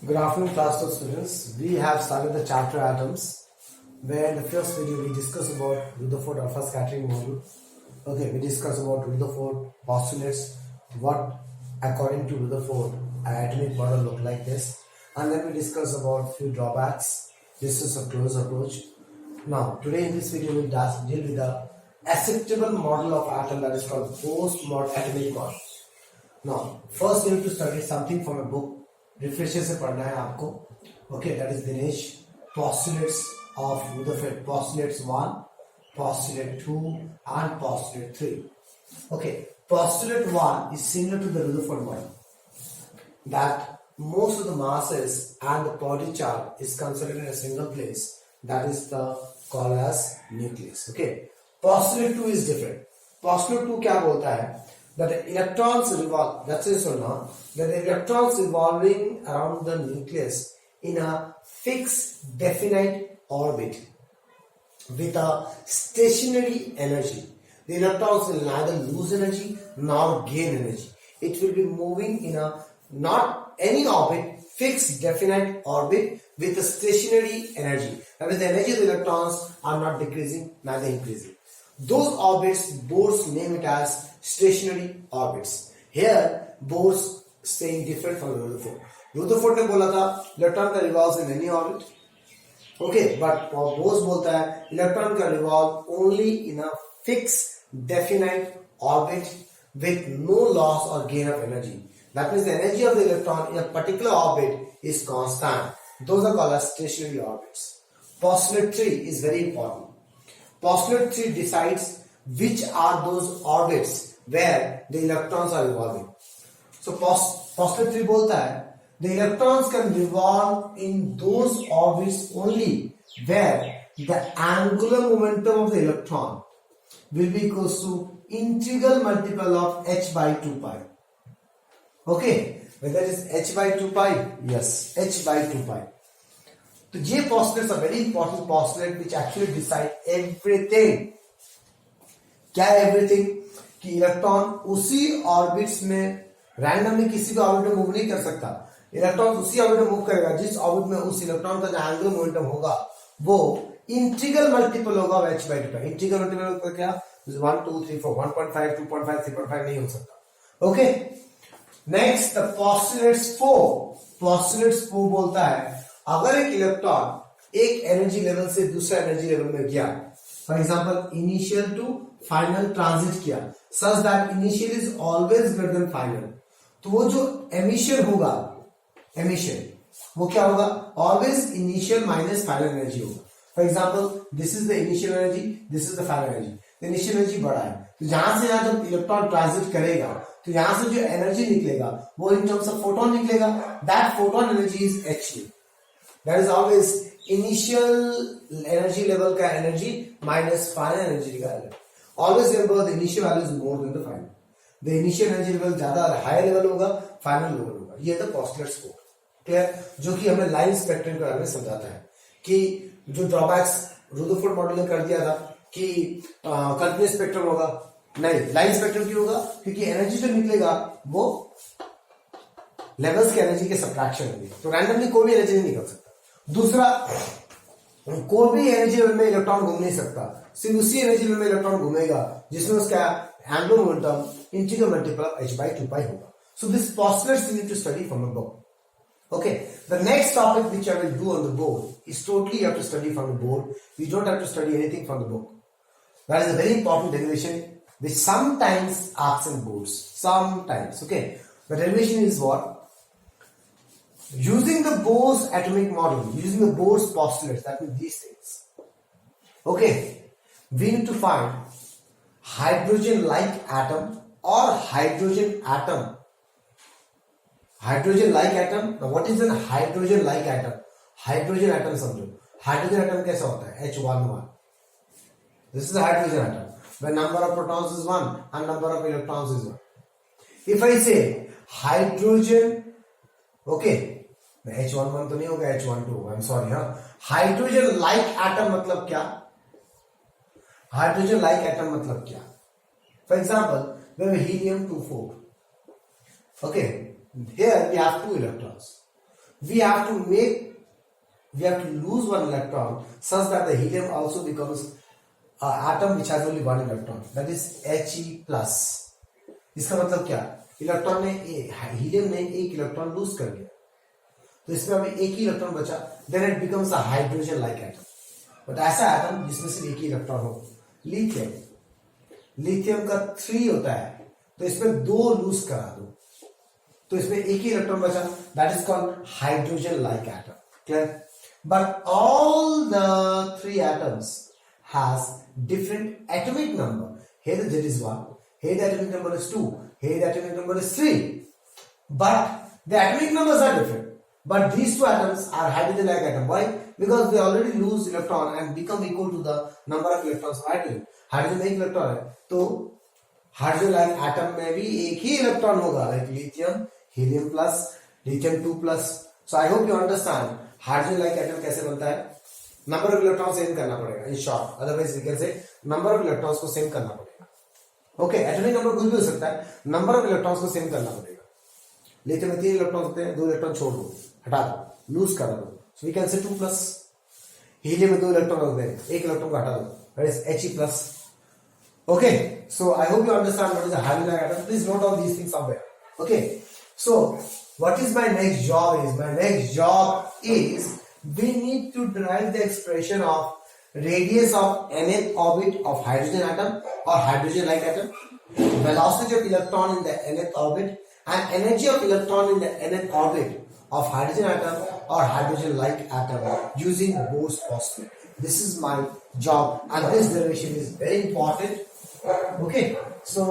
Good afternoon, class 2 students. We have started the chapter atoms, where in the first video we discussed about Rutherford alpha scattering model. Okay, we discussed about Rutherford postulates, what according to Rutherford an atomic model look like this, and then we discussed about few drawbacks. This is a close approach. Now, today in this video we will deal with the acceptable model of atom that is called post-modern atomic model. Now, first you need to study something from a book. Refresher से पढ़ना है आपको. Okay, that is Dinesh postulates of Rutherford, postulates 1, postulate 2 and postulate 3. Okay, postulate 1 is similar to the Rutherford one, that most of the masses and the body charge is concentrated in a single place, that is the called as nucleus. Okay, postulate 2 is different. Postulate 2 क्या बोलता है, that the electrons revolve, that's it. So now that the electrons revolving around the nucleus in a fixed definite orbit with a stationary energy. The electrons will neither lose energy nor gain energy. It will be moving in a not any orbit, fixed definite orbit with a stationary energy. That is, the energy of the electrons are not decreasing neither increasing. Those orbits, Bohr's name it as stationary orbits. Here, Bohr's saying different from Rutherford. Rutherford ने बोला था electron का revolves in any orbit. Okay, but Bohr बोलता है electron का revolve only in a fixed definite orbit with no loss or gain of energy. That means the energy of the electron in a particular orbit is constant. Those are called as stationary orbits. Postulate 3 is very important. Postulate 3 decides which are those orbits where the electrons are revolving. So postulate 3 बोलता है the electrons can revolve in those orbits only where the angular momentum of the electron will be equals to integral multiple of h by 2 pi. Okay, whether it is h by 2 pi, yes, h by 2 pi. तो ये postulates are very important postulate which actually decide everything. क्या everything? कि electron उसी orbits में randomly किसी भी orbit में move नहीं कर सकता. इलेक्ट्रॉन उसी ऑर्बिट में मूव करेगा जिस ऑर्बिट में उस इलेक्ट्रॉन का जो एंगुलर मोमेंटम होगा वो इंटीग्रल मल्टीपल होगा h by 2 pi. Integral multiple का क्या 1 2 3 4 1.5 2.5 3.5 नहीं हो सकता. Okay, next the postulates 4. postulates 4 बोलता है अगर एक इलेक्ट्रॉन एक एनर्जी लेवल से दूसरा एनर्जी लेवल में गया, for example initial to final transit किया, such that initial is always greater than final, तो वो जो एमिशन होगा, एमिशन वो क्या होगा, always initial minus final energy होगा. For example this is the initial energy, this is the final energy. Initial energy बड़ा है, तो जहां से यहां जब इलेक्ट्रॉन ट्रांजिट करेगा तो यहां से जो एनर्जी निकलेगा वो इन टर्म्स ऑफ फोटोन निकलेगा. That photon energy is h. That is always initial energy level का energy minus final energy का level. Always remember the initial value is more than the final. The initial energy level ज्यादा higher level होगा, final level होगा. ये तो postulates को clear, जो कि हमें line spectrum के बारे में समझाता है कि जो drawbacks Rutherford मॉडल ने कर दिया था कि continuous spectrum होगा, नहीं line spectrum क्यों होगा, क्योंकि energy जो निकलेगा वो levels के energy के subtraction होगी, तो randomly कोई भी energy नहीं निकल सकता. दूसरा, कोई भी एनर्जी लेवल में इलेक्ट्रॉन घूम नहीं सकता, सिर्फ उसी एनर्जी लेवल में इलेक्ट्रॉन घूमेगा जिसमें उसका angular momentum integral multiple of h by 2 pi होगा. So this postulates you need to study from the book. Okay, the next topic which I will do on the board is totally you have to study from the board. You don't have to study anything from the book. That is a very important derivation which sometimes asks in boards. Sometimes, okay. The derivation is what? Using the Bohr's atomic model, using the Bohr's postulates, that means these things. Okay, we need to find hydrogen-like atom or hydrogen atom. Hydrogen-like atom. Now, what is a hydrogen-like atom? Hydrogen atom समझो. Hydrogen atom कैसा होता है? H11. This is a hydrogen atom. When number of protons is 1 and number of electrons is 1. If I say hydrogen, okay. H11 तो नहीं होगा, H12 होगा. I'm sorry, हाँ. Hydrogen like atom मतलब क्या? हाइड्रोजन लाइक एटम मतलब क्या? For example, we have helium 24. Okay, here we have two electrons. we have to lose one electron such that the helium also becomes an atom which has only one electron, that is He plus. इसका मतलब क्या, electron ने helium ने एक electron lose कर दिया, तो इसमें अभी एक ही इलेक्ट्रॉन बचा, then it becomes a hydrogen like atom. But ऐसा एटम जिसमें सिर्फ एक ही इलेक्ट्रॉन हो, लिथियम का 3 होता है, तो इसमें 2 लूज करा दो, तो इसमें एक ही इलेक्ट्रॉन बचा, that is called hydrogen like atom. Clear? But all the 3 atoms has different atomic number. here the Z is 1, here the atomic number is 2, here the atomic number is 3, but the atomic numbers are different. But these two atoms are hydrogen like atom. Why? Because they already lose electron and become equal to the number of electrons of hydrogen. Hydrogen में एक electron है, तो hydrogen like atom में भी एक ही electron होगा, like lithium, helium plus, lithium 2 plus. So I hope you understand hydrogen like atom कैसे बनता है. नंबर ऑफ इलेक्ट्रॉन सेम करना पड़ेगा in short, otherwise we can say number of electrons को सेम करना पड़ेगा. ओके, एटॉमिक नंबर कुछ भी हो सकता है, नंबर ऑफ इलेक्ट्रॉन्स को सेम करना पड़ेगा. लिथियम में 3 इलेक्ट्रॉन होते हैं, 2 इलेक्ट्रॉन छोड़ दो, हटा दो, लूज कर दो, सो वी कैन से 2 प्लस. हीलियम में 2 इलेक्ट्रॉन होते हैं, एक इलेक्ट्रॉन को हटा दो, that is He plus. Okay, so I hope you understand what is a hydrogen atom. Please note all these things somewhere. Okay, so what is my next job is? My next job is we need to derive the expression of radius of nth orbit of hydrogen atom or hydrogen like atom, velocity of electron in the nth orbit, and energy of electron in the nth orbit of hydrogen atom or hydrogen like atom using Bohr's postulate. This is my job, and this derivation is very important. Okay, so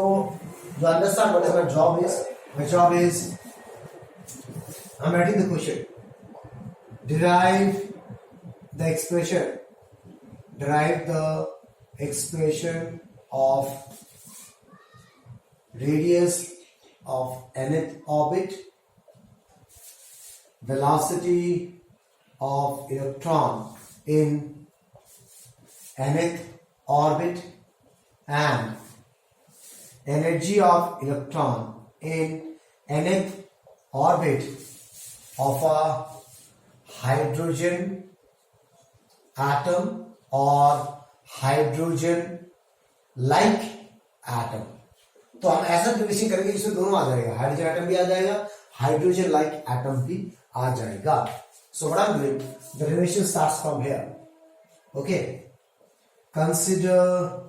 you understand what is my job is? My job is, I'm writing the question. Derive the expression of radius of nth orbit, velocity of electron in nth orbit, and energy of electron in nth orbit of a hydrogen atom or hydrogen like atom. तो हम ऐसा division करेंगे जिसमें दोनों आ जाएगा, hydrogen atom भी आ जाएगा, hydrogen like atom भी आ जाएगा. So what I'm doing, the derivation starts from here. Okay, consider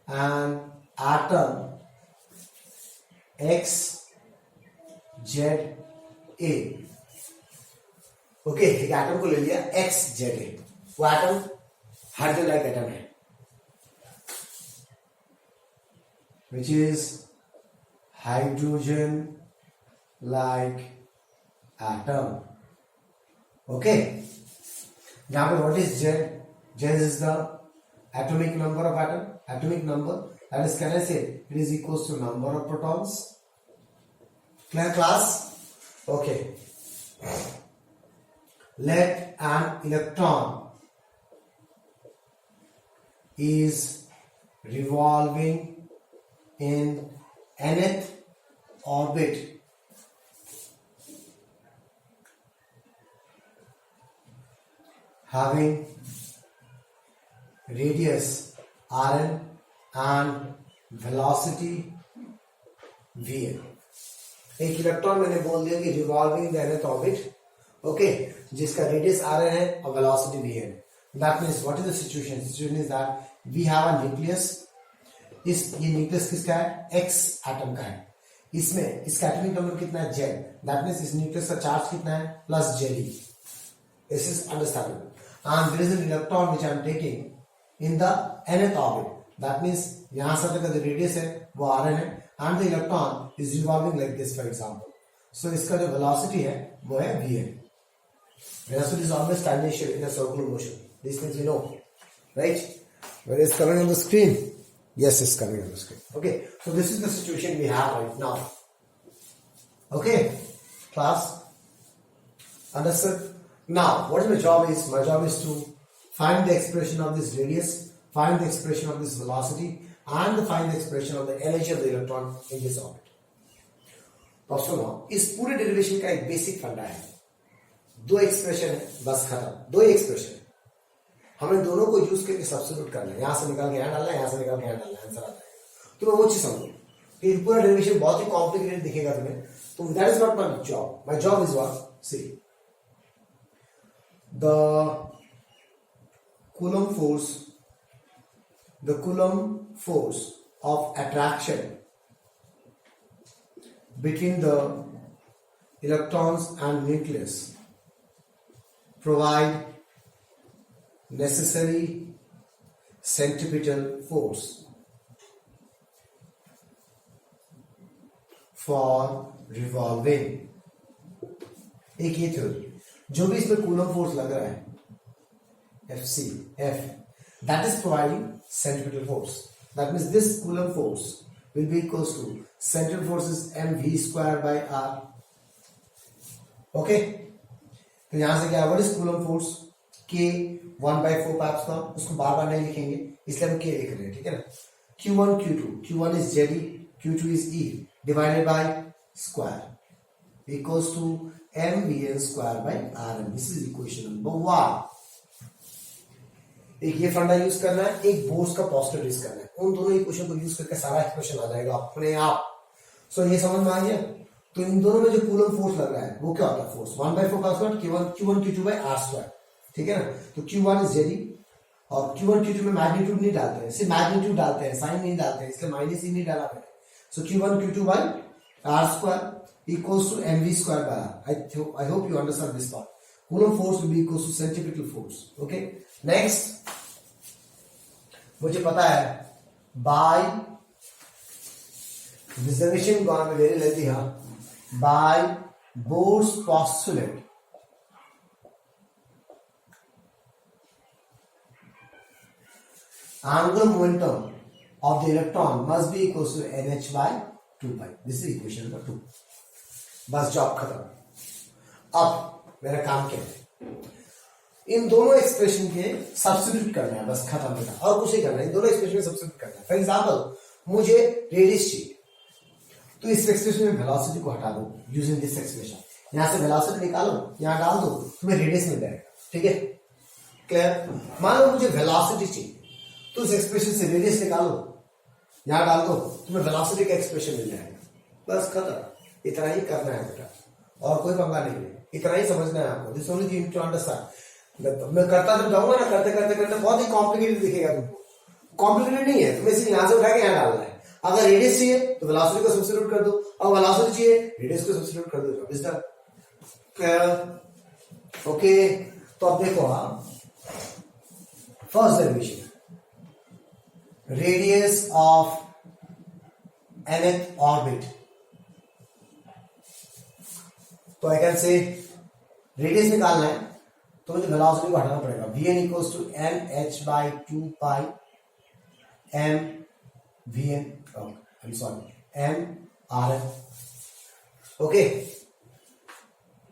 an atom X Z A. Okay, एक एटम को ले लिया X Z A, वो एटम हाइड्रोजन लाइक एटम है, which is hydrogen like atom. Okay, यहाँ पे what is Z? Z is the atomic number of atom. Atomic number, that is, can I say it is equals to number of protons? Clear class? Okay. Let an electron is revolving in nth orbit having radius Rn and velocity Vn. एक electron मैंने बोल दिया कि revolving in the nth orbit, okay, जिसका radius Rn है और velocity Vn. That means what is the situation? Situation is that we have a nucleus. ये nucleus किसका है? X एटम का है. इसमें इसका एटॉमिक नंबर कितना है? Z. दैट मींस इस न्यूक्लियस का चार्ज कितना है? Plus Ze. This is understandable. And there is an electron which I am taking in the nth orbit. That means यहाँ से तक का जो रेडियस है वो Rn है, and the electron is revolving like this, for example. So इसका जो velocity है वो है Vn. Velocity is always tangential in a circular motion. These things we know, right? Where is coming on the screen? Yes, it's coming on the screen. Okay, so this is the situation we have right now. Okay, class, understood? Now, what is my job is? My job is to find the expression of this radius, find the expression of this velocity, and find the expression of the energy of the electron in this orbit. तो सुनो, इस पूरे derivation का एक basic फंडा है. दो expression है, बस खत्म, दो ही एक्सप्रेशन है, हमें दोनों को यूज करके सब्स्टिट्यूट करना है, यहां से निकाल के यहां डालना है, यहां से निकाल के यहां डालना है, आंसर आ जाएगा। तो वो चीज समझो, ये पूरा डेरिवेशन बहुत ही कॉम्प्लिकेटेड दिखेगा तुम्हें, तो that is not my job. My job is what, see the Coulomb force, the Coulomb force of attraction between the electrons and nucleus provide necessary centripetal force for revolving। एक ये theory, जो भी इसमें coulomb force लग रहा है Fc, F, that is providing centripetal force. That means this Coulomb force will be equals to centripetal force is mv square by r. Okay? तो यहां से क्या, what is Coulomb force? K 1/4 pi epsilon, उसको बार बार नहीं लिखेंगे इसलिए हम K लिख रहे हैं, ठीक है ना। Q1 Q2, Q1 is Ze, Q2 is E divided by square equals to mvn square by rn. This is equation number 1. एक ये फंडा यूज करना है, एक बोर्स का पॉजिटिव यूज करना है, उन दोनों इक्वेशन को यूज करके सारा इक्वेशन आ जाएगा अपने आप। सो ये समझ में आ गया। तो इन दोनों में जो कूलम फोर्स लग रहा है वो क्या होता है, फोर्स 1/4 का square Q1 Q2 by r square, ठीक है ना। तो Q1 इज जेडी और Q1 Q2 में मैग्नीट्यूड नहीं डालते हैं, सिर्फ मैग्नीट्यूड डालते हैं, साइन नहीं डालते हैं, इसलिए माइनस ही नहीं डाला मैंने। So Q1 Q2 by r square equals to mv square by r। I hope you understand this part. Coulomb force will be equals to centripetal force. Okay, next मुझे पता है बाय रिजर्वेशन गॉन में वेरी लेती है, by Bohr's postulate angular momentum of the electron must be equal to nh by 2 pi. This is equation number 2. बस जॉब खत्म। अब मेरा काम क्या है, इन दोनों एक्सप्रेशन के सब्स्टिट्यूट करना है, बस खत्म बेटा, और कुछ नहीं करना है, इन दोनों एक्सप्रेशन में सब्स्टिट्यूट करना है। फॉर एग्जांपल मुझे रेडियस चाहिए, तो इस एक्सप्रेशन में वेलोसिटी को हटा दो यूजिंग दिस एक्सप्रेशन, यहां से वेलोसिटी निकालो, यहां डाल दो, तुम्हें रेडियस मिल जाएगा, ठीक है, क्लियर। मान लो मुझे वेलोसिटी चाहिए, तो इस एक्सप्रेशन से रेडियस निकालो, यहां डाल दो, तुम्हें वेलोसिटी का एक्सप्रेशन मिल जाएगा, बस खत्म। इतना ही करना है बेटा, और कोई पंगा नहीं है, इतना ही समझना है आपको। This only thing to understand. मैं करता जब जाऊंगा ना, करते करते करते बहुत ही कॉम्प्लिकेटेड दिखेगा तुमको, कॉम्प्लिकेटेड नहीं है, तुम्हें सिर्फ यहां से उठा के यहां डालना है। अगर रेडियस चाहिए तो वेलोसिटी को सब्स्टिट्यूट कर दो, और वेलोसिटी चाहिए रेडियस को सब्स्टिट्यूट कर दो, इज दैट क्लियर? ओके, तो अब देखो आप first derivation, radius of nth orbit, तो आई कैन से रेडियस निकालना है तो मुझे वेलोसिटी को हटाना पड़ेगा। vn equals to nh by 2 pi m vn, I am sorry m rn। Okay,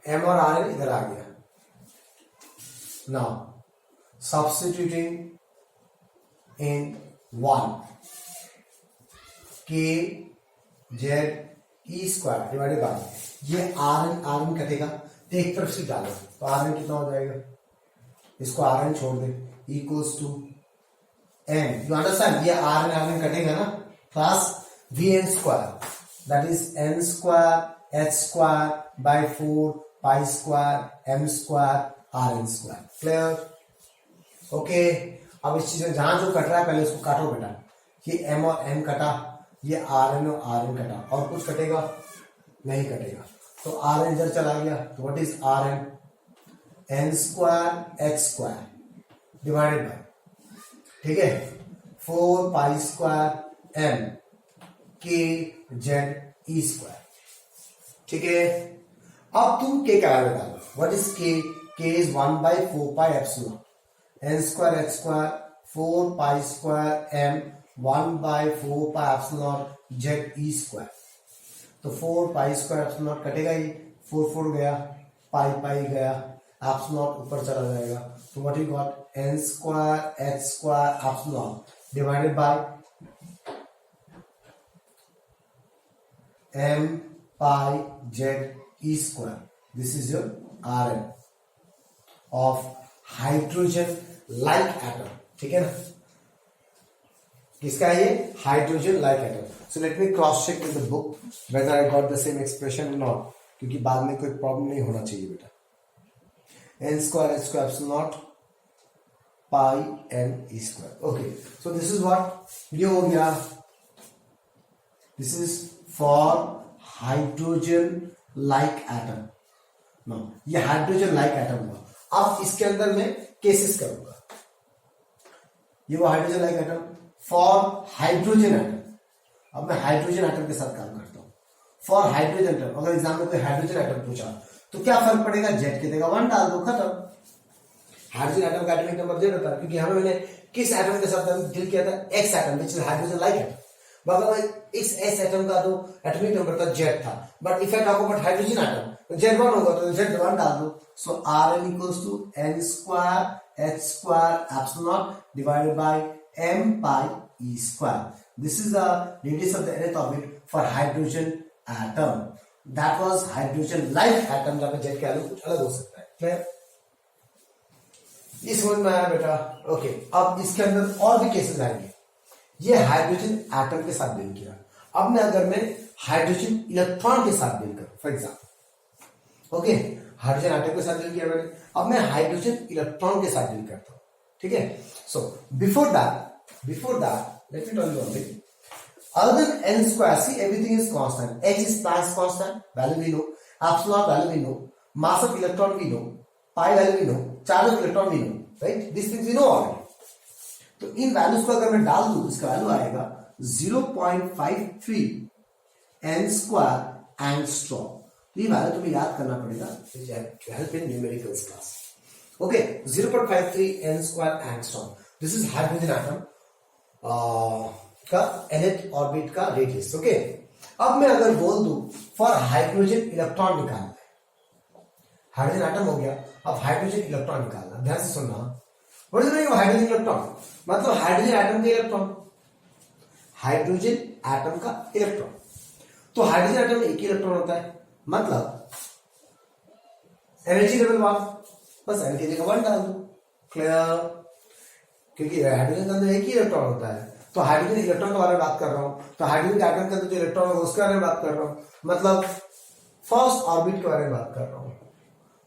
m और rn इधर आ गया। Now substituting in 1 k z e square divided by, ये rn कटेगा तो एक तरफ से डालो, तो rn कितना हो जाएगा, इसको rn छोड़ दे, equals to n, you understand, ये rn कटेगा ना, plus vn square that is n square h square by 4 pi square m square rn square. Clear? Okay, अब इस चीज में जहां जो कट रहा है पहले उसको काटो बेटा, ये m और n कटा, ये rn और rn कटा, और कुछ कटेगा नहीं कटेगा, तो rn इधर चला गया, तो what is rn, n square h square divided bye, ठीक है, 4 pi square m k z e square, ठीक है। अब तुम k का वैल्यू डालो, what is k is 1/4 pi epsilon, n square h square 4 pi square m 1/4 pi epsilon z e square, तो 4 pi square epsilon कटेगा, ही 4 गया, पाई पाई गया, एप्सिलॉन ऊपर चला जाएगा, तो what you got n square h square epsilon divided by m pi z e square, this is your rn। Of hydrogen like atom, ठीक है ना, किसका है ये, hydrogen like atom. So let me cross check with the book whether I got the same expression और not, क्योंकि बाद में कोई प्रॉब्लम नहीं होना चाहिए बेटा. n square h square epsilon naught pi m e square. Okay, so this is what ये हो गया, this is for hydrogen like atom. now ये हाइड्रोजन लाइक एटम हुआ. अब इसके अंदर मैं केसेस करूंगा. ये वो hydrogen like atom for hydrogen atom. अब मैं हाइड्रोजन एटम के साथ काम करता हूं. फॉर हाइड्रोजन एटम, अगर एग्जाम में कोई हाइड्रोजन एटम पूछा तो क्या फर्क पड़ेगा, जेड के देगा 1 डाल दो, खत्म. हाइड्रोजन एटम का एटॉमिक नंबर जेड होता है, क्योंकि हमें मैंने किस एटम के साथ डील किया था, X atom which is hydrogen like atom. मतलब इस एस एटम का जो एटॉमिक नंबर था जेड था, but if I talk about hydrogen atom Z 1 होगा तो जेड 1 डाल दो. So R N equals to N square H square epsilon not divided by m pi e square. This is the radius of the nth orbit for hydrogen atom. That was hydrogen like atom, जहाँ पे Z का value कुछ अलग हो सकता है. Clear, इस समझ में आया बेटा. ओके, अब इसके अंदर और भी केसेस आएंगे. ये हाइड्रोजन एटम के साथ डील किया. अब मैं अगर मैं हाइड्रोजन इलेक्ट्रॉन के साथ डील करूं, for example, okay, hydrogen atom के साथ डील किया मैंने, अब मैं हाइड्रोजन इलेक्ट्रॉन के साथ डील करता हूं. ठीक है. So before that let me tell you one thing. Other than n square, see everything is constant. H is Planck's constant, value we know. Epsilon value we know. Mass of electron we know. Pi value we know. Charge of electron we know. Right? These things we know already. तो इन values को अगर मैं डाल दूं, इसका value आएगा 0.53 n square angstrom. तो ये वैल्यू तुम्हें याद करना पड़ेगा, help in numericals class. Okay, 0.53 n square angstrom. This is hydrogen atom का nth ऑर्बिट का रेडियस. ओके, अब मैं अगर बोल दूं फॉर हाइड्रोजन इलेक्ट्रॉन निकालना है, हाइड्रोजन एटम हो गया, अब हाइड्रोजन इलेक्ट्रॉन निकालना. ध्यान से सुनना, what is meaning of hydrogen electron, मतलब हाइड्रोजन एटम का इलेक्ट्रॉन, हाइड्रोजन एटम का इलेक्ट्रॉन. तो हाइड्रोजन एटम में एक ही इलेक्ट्रॉन होता है, मतलब एनर्जी लेवल 1, बस एन की जगह 1 डाल दो. क्लियर, क्योंकि हाइड्रोजन के अंदर एक ही इलेक्ट्रॉन होता है. तो हाइड्रोजन इलेक्ट्रॉन के बारे में बात कर रहा हूं, तो हाइड्रोजन एटम के अंदर जो इलेक्ट्रॉन है उसके बारे में बात कर रहा हूं, मतलब फर्स्ट ऑर्बिट के बारे में बात कर रहा हूं.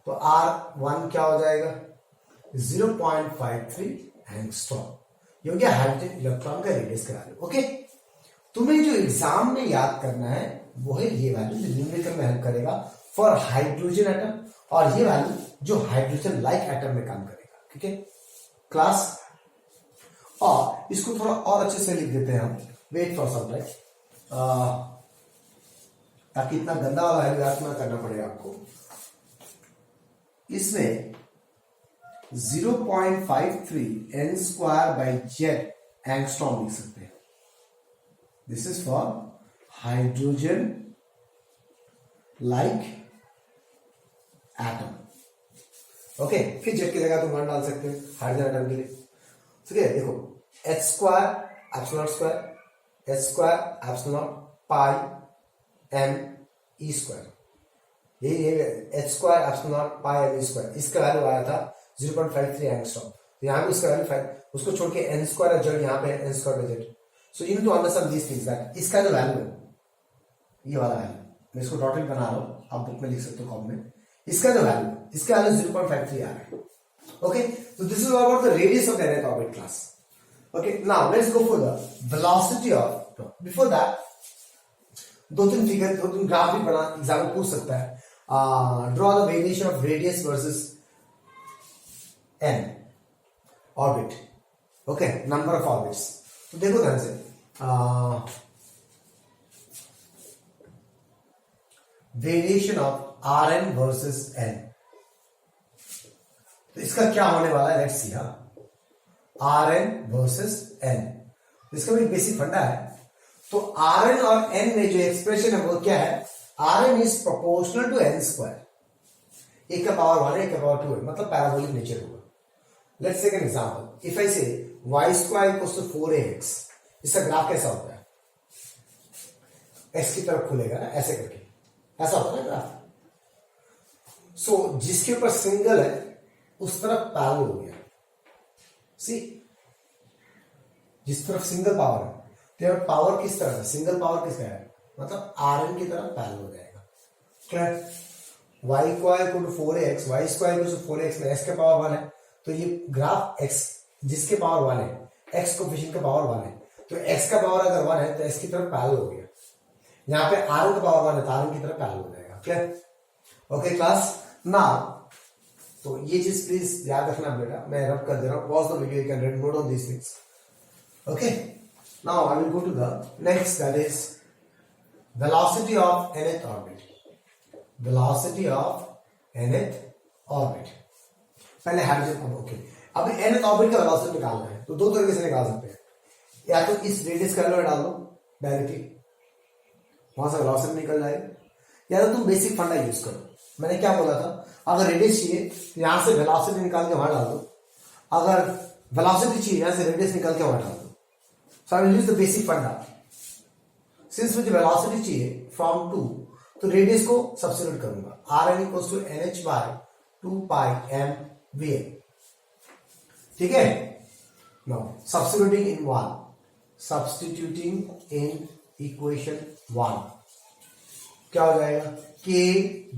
तो R1 क्या हो जाएगा, 0.53 एंगस्ट्रॉम. ये हो गया हाइड्रोजन इलेक्ट्रॉन का रेडियस का वैल्यू. ओके, तुम्हें जो एग्जाम में याद करना है वो है ये वैल्यू, जो न्यूमेरिकल में हेल्प करेगा फॉर हाइड्रोजन एटम, और ये वैल्यू जो हाइड्रोजन लाइक एटम में काम करेगा. ठीक है क्लास, और इसको थोड़ा और अच्छे से लिख देते हैं हम. वेट फॉर सम टाइम, ताकि इतना गंदा वाला है ना करना पड़ेगा आपको. इसमें 0.53 n square by Z angstrom लिख सकते हैं. This is for hydrogen like atom. Okay, फिर जेड की जगह तुम 1 डाल सकते हो हाइड्रोजन एटम के लिए. ठीक है, देखो H square epsilon not square, H square epsilon not pi M E square. ये H square epsilon not pi M E square, इसका वैल्यू आया था 0.53 एंगस्ट्रॉम. तो यहाँ भी उसका वैल्यू 5, उसको छोड़ के एन स्क्वायर जेड, यहाँ पे N square Z. So you need to understand this things that इसका जो वैल्यू है, ये वाला वैल्यू, मैं इसको डॉटेड बना रहा हूँ, आप बुक में लिख सकते हो कॉम में. इसका जो वैल्यू, इसका वैल्यू 0.53 आ रहा है. Okay, so this is all about the radius of the nth orbit class. Okay, now let's go for the velocity of. Before that, 2-3 figure, 2-3 graph भी बना एग्जाम में पूछ सकता है. Draw the variation of radius versus n orbit. Okay, number of orbits. तो देखो ध्यान से, variation of Rn versus n. तो इसका क्या होने वाला है, let's see. R N versus N, इसका भी बेसिक फंडा है. तो आर एन और एन में जो एक्सप्रेशन है वो क्या है, R N is proportional to N square. एक का पावर 1 है, एक का पावर 2 है, मतलब पैराबोलिक नेचर होगा. Let's take an example. If I say Y square equals to 4ax, इसका ग्राफ कैसा होता है, एक्स की तरफ खुलेगा ना, ऐसे करके ऐसा होता है ना ग्राफ. सो जिसके ऊपर सिंगल है उस तरफ पैरेलल हो गया। सी, जिस तरफ सिंगल पावर है तो पावर किस तरह है, सिंगल पावर किस तरह है, मतलब Rn की तरफ पैरेलल हो जाएगा। Clear? y square equal to 4x, y square equal to 4x में x के पावर 1 है, तो ये ग्राफ x जिसके पावर 1 है, x कोफिशिएंट का पावर 1 है, तो x का पावर अगर 1 है तो x की तरफ पैरेलल हो गया। यहाँ पे Rn का पावर 1 है तो Rn की तरफ पैरेलल हो जाएगा। क्लियर? ओके क्लास, नाउ तो ये चीज प्लीज याद रखना बेटा, मैं रब कर दे रहा हूँ, pause the video, you can note on these things. Okay, now I will go to the next, that is velocity of nth orbit. Velocity of nth orbit, पहले हाइड्रोजन, ओके, अभी nth ऑर्बिट का velocity निकालना है तो दो तरीके से निकाल सकते हैं, या तो इस रेडियस का वैल्यू डाल दो डायरेक्टली, वहां से वेलोसिटी निकल जाएगा, या तो तुम बेसिक फंडा यूज करो। मैंने क्या बोला था, अगर रेडियस चाहिए तो यहां से वेलोसिटी निकाल के वहां डाल दो, अगर वेलोसिटी चाहिए यहां से रेडियस निकाल के वहां डाल दो। So I will use the basic funda. Since मुझे वेलोसिटी चाहिए फ्रॉम 2, तो रेडियस को सब्स्टिट्यूट करूंगा, Rn equals to NH by 2 pi m Vn। ठीक है, now substituting in 1, substituting in equation 1 क्या हो जाएगा, k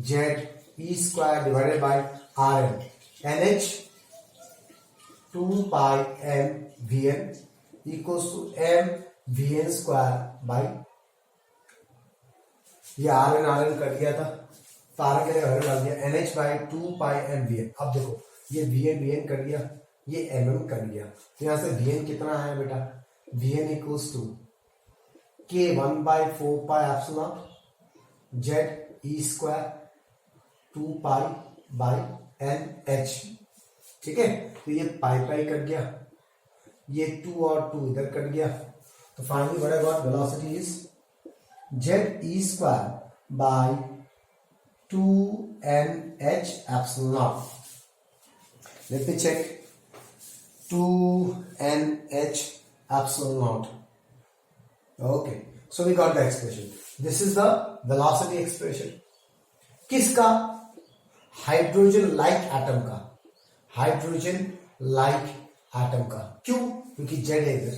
z e square divided by Rn NH 2 pi m Vn equals to m Vn square by, ये Rn cut गया था तो Rn के जगह डाल दिया NH by 2 pi m Vn। अब देखो ये Vn कट गया, ये mm कट गया, तो यहां से Vn कितना है बेटा, Vn equals to k 1 by 4 pi epsilon z e square 2 pi by NH। ठीक है, तो ये पाई पाई कट गया, ये 2 और 2 इधर कट गया, तो finally what I got, velocity is z e square by 2NH epsilon. Let me check, 2NH epsilon. Okay, so we got the expression. This is the velocity expression. किसका, hydrogen like atom का, hydrogen like atom का। क्यों, क्योंकि Z है इधर।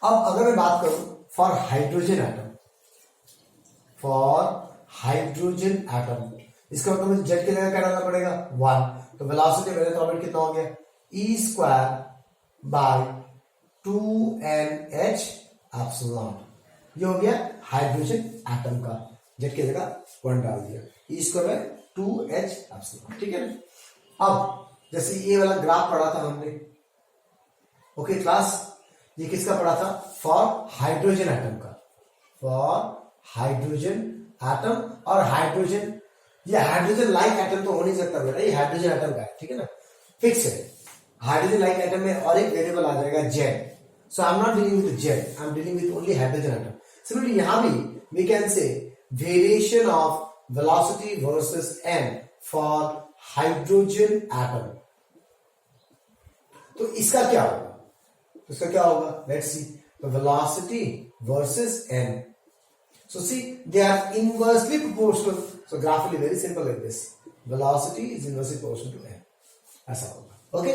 अब अगर मैं बात करूं for hydrogen atom, for hydrogen atom, इसका मतलब मुझे जेड की जगह क्या डालना पड़ेगा, 1, तो वेलोसिटी मेरे ऑर्बिट कितना हो गया, e square by 2NH epsilon. ये हो गया हाइड्रोजन एटम का, जेड की जगह 1 डाल दिया, e square by 2H epsilon. ठीक है ना। अब जैसे ये वाला ग्राफ पढ़ा था हमने, ओके क्लास, ये किसका पढ़ा था, फॉर हाइड्रोजन एटम का, फॉर हाइड्रोजन एटम। और हाइड्रोजन, ये हाइड्रोजन लाइक एटम तो हो नहीं सकता बेटा, ये हाइड्रोजन एटम का है, ठीक है ना, फिक्स है। हाइड्रोजन लाइक एटम में और एक वेरिएबल आ जाएगा Z, so I am not dealing with Z, I am dealing with only hydrogen atom. Similarly यहां भी we can say variation of velocity versus m for hydrogen atom. तो इसका क्या होगा, तो इसका क्या होगा, लेट्स सी, तो velocity versus m, so see they are inversely proportional, so graphically very simple like this, velocity is inversely proportional to m, ऐसा होगा। ओके,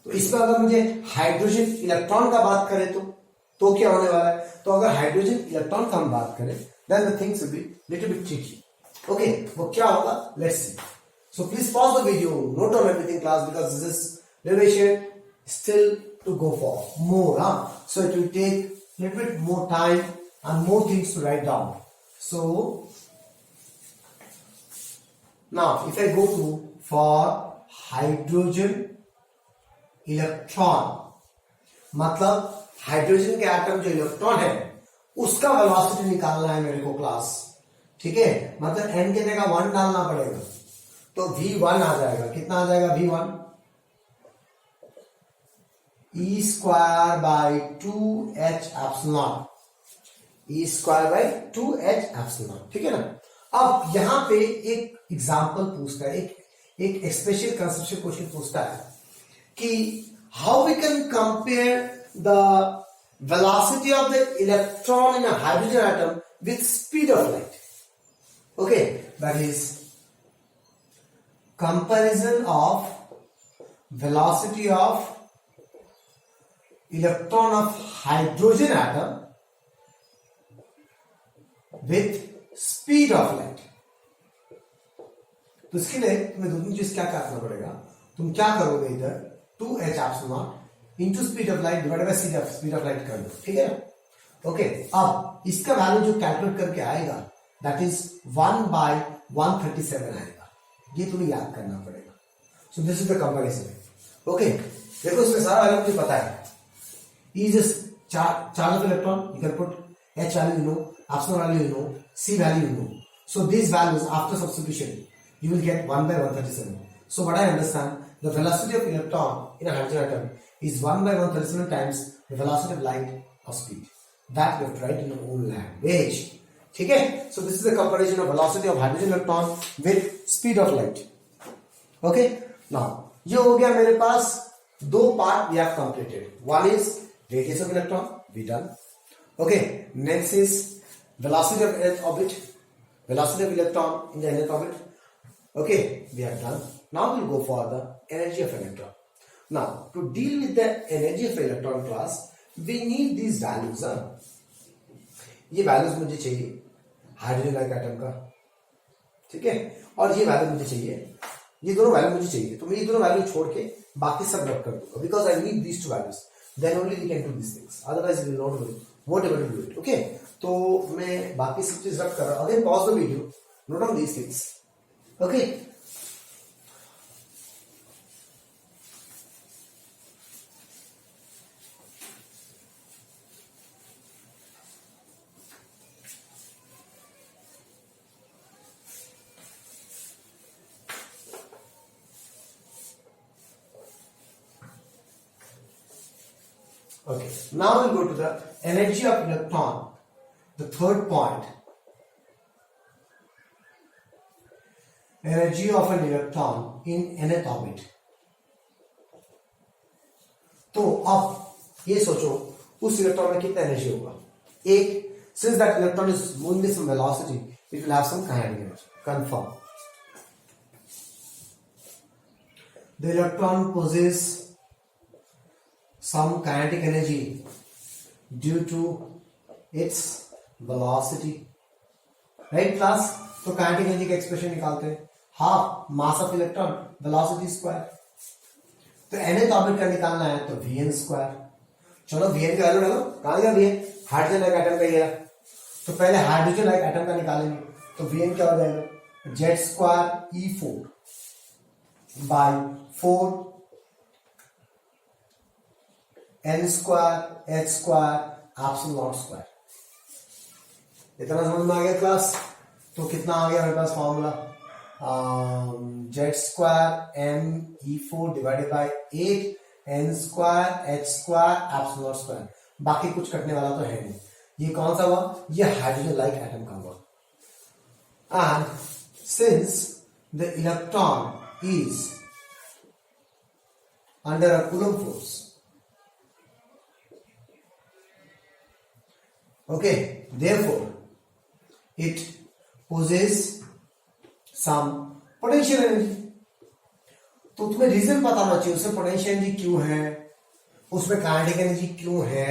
तो इसमें अगर मुझे हाइड्रोजन इलेक्ट्रॉन का बात करें तो क्या होने वाला है, तो अगर हाइड्रोजन इलेक्ट्रॉन का हम बात करें then the things will be little bit tricky. Okay, वो क्या होगा, let's see. So please pause the video, note on everything class, because this is derivation still to go for more, so it will take little bit more time and more things to write down. So now if I go to for hydrogen electron, मतलब hydrogen के atom जो electron है उसका velocity निकालना है मेरे को class, ठीक है, मतलब n के जगह 1 डालना पड़ेगा, तो v1 आ जाएगा, कितना आ जाएगा, v1 e square by 2h epsilon, e square by 2h epsilon, ठीक है ना। अब यहां पे एक एग्जांपल पूछता है, एक स्पेशल कंसेप्शन क्वेश्चन पूछता है कि how we can compare the velocity of the electron in a hydrogen atom with speed of light. Okay, that is comparison of velocity of electron of hydrogen atom with speed of light. तो इसके लिए तुम्हें दो तीन चीज क्या करना पड़ेगा. तुम क्या करोगे, इधर 2h epsilon into speed of light divided by speed of light कर दो. ठीक है ना. ओके, अब इसका वैल्यू जो कैलकुलेट करके आएगा दैट इज 1/137 आएगा. ये तुम्हें याद करना पड़ेगा. So this is the comparison. Okay, देखो इसमें सारा वैल्यू मुझे पता है. E is charge of electron. You can put H value you know, epsilon value you know, C value you know. So these values after substitution you will get 1/137. So what I understand, the velocity of electron in a hydrogen atom is 1/137 times the velocity of light of speed. That we have to write in our own language. ठीक है. So this is the comparison of velocity of hydrogen electron with speed of light. Okay. Now ये हो गया मेरे पास दो part we have completed. One is radius of electron, we done. Okay, next is velocity of nth orbit, velocity of electron in the nth orbit. Okay, we have done. Now we'll go for the energy of electron. Now to deal with the energy of electron class, we need these values. ये values मुझे चाहिए hydrogen like atom का. ठीक है, और ये value मुझे चाहिए, ये दोनों वैल्यू मुझे चाहिए. तो मैं ये दोनों वैल्यू छोड़ के बाकी सब रब कर दूंगा because I need these two values. Then only we can do these things. Otherwise, we will not able to do it. Okay? तो मैं बाकी सब चीज रब कर रहा हूँ. Again, pause the video. Note down these things. Okay? Okay, now we'll go to the energy of electron, the third point. Energy of an electron in nth orbit. तो अब ये सोचो उस इलेक्ट्रॉन में कितना एनर्जी होगा. एक, since that electron is moving with some velocity, it will have some kinetic energy. Confirm. The electron possesses some kinetic energy due to its velocity. Right class? तो kinetic energy का expression निकालते हैं. Half mass of electron velocity square. तो nth orbit का निकालना है तो vn square. चलो vn की वैल्यू डालो. कहां गया vn? हाइड्रोजन लाइक एटम का ये. तो पहले हाइड्रोजन लाइक एटम का निकालेंगे. तो vn क्या हो जाएगा? z square e4 by 4 n square h square epsilon square. इतना समझ में आ गया क्लास? तो कितना आ गया मेरे पास formula? z square m e4 divided by 8 n square h square epsilon square. बाकी कुछ कटने वाला तो है नहीं. ये कौन सा हुआ? ये हाइड्रोजन लाइक एटम का हुआ. And since the electron is under a coulomb force, okay, therefore it possesses some potential energy. तो तुम्हें रीजन पता होना चाहिए उसमें पोटेंशियल एनर्जी क्यों है, उसमें काइनेटिक एनर्जी क्यों है.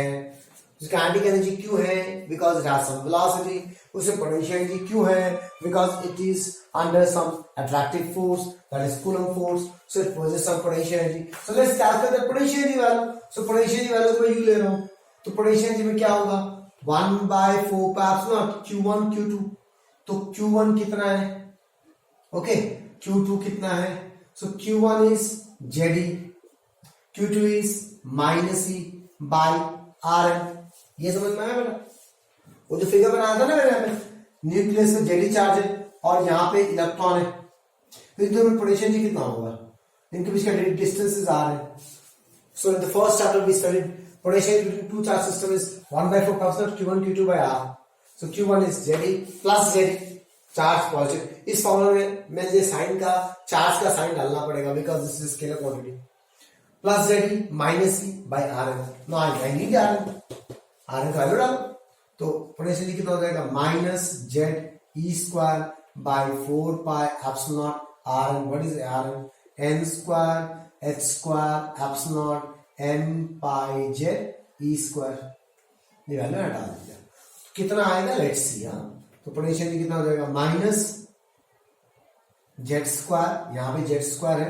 काइनेटिक एनर्जी क्यों है? Because it has some velocity. उसमें पोटेंशियल एनर्जी क्यों है? Because it is under some attractive force that is Coulomb force. So it possesses some potential energy. So let's calculate the potential energy value. So potential energy value मैं U ले रहा हूं. तो potential energy में क्या होगा? 1/4 epsilon Q1 Q2. तो Q1 कितना है? ओके, Q2 कितना है? So Q1 is ZE, Q2 is -E by Rn. ये समझ में आया बेटा? वो जो फिगर बनाया था ना मैंने यहाँ पे, न्यूक्लियस में ZE चार्ज है और यहाँ पे इलेक्ट्रॉन है. तो इन दोनों में पोटेंशियल एनर्जी कितना होगा? इनके बीच का डिस्टेंसेस आ रहे हैं. So in the first chapter we studied potential between two charge system is 1/4 constant Q1 Q2 by R. So Q1 is ZE plus ZE charge positive. इस फॉर्मूला में मुझे साइन का चार्ज का साइन डालना पड़ेगा because this is scalar quantity. Plus ZE minus E by Rn. Now I need Rn. Rn का value डालो तो पोटेंशियल कितना हो जाएगा? -ZE square by 4 pi epsilon Rn. What is Rn? N square H square epsilon naught M pi Z E square, ये value हटा दीजिए, कितना आएगा लेट्स सी। तो पोटेंशियल कितना हो जाएगा माइनस जेड स्क्वायर, यहां पे जेड स्क्वायर है,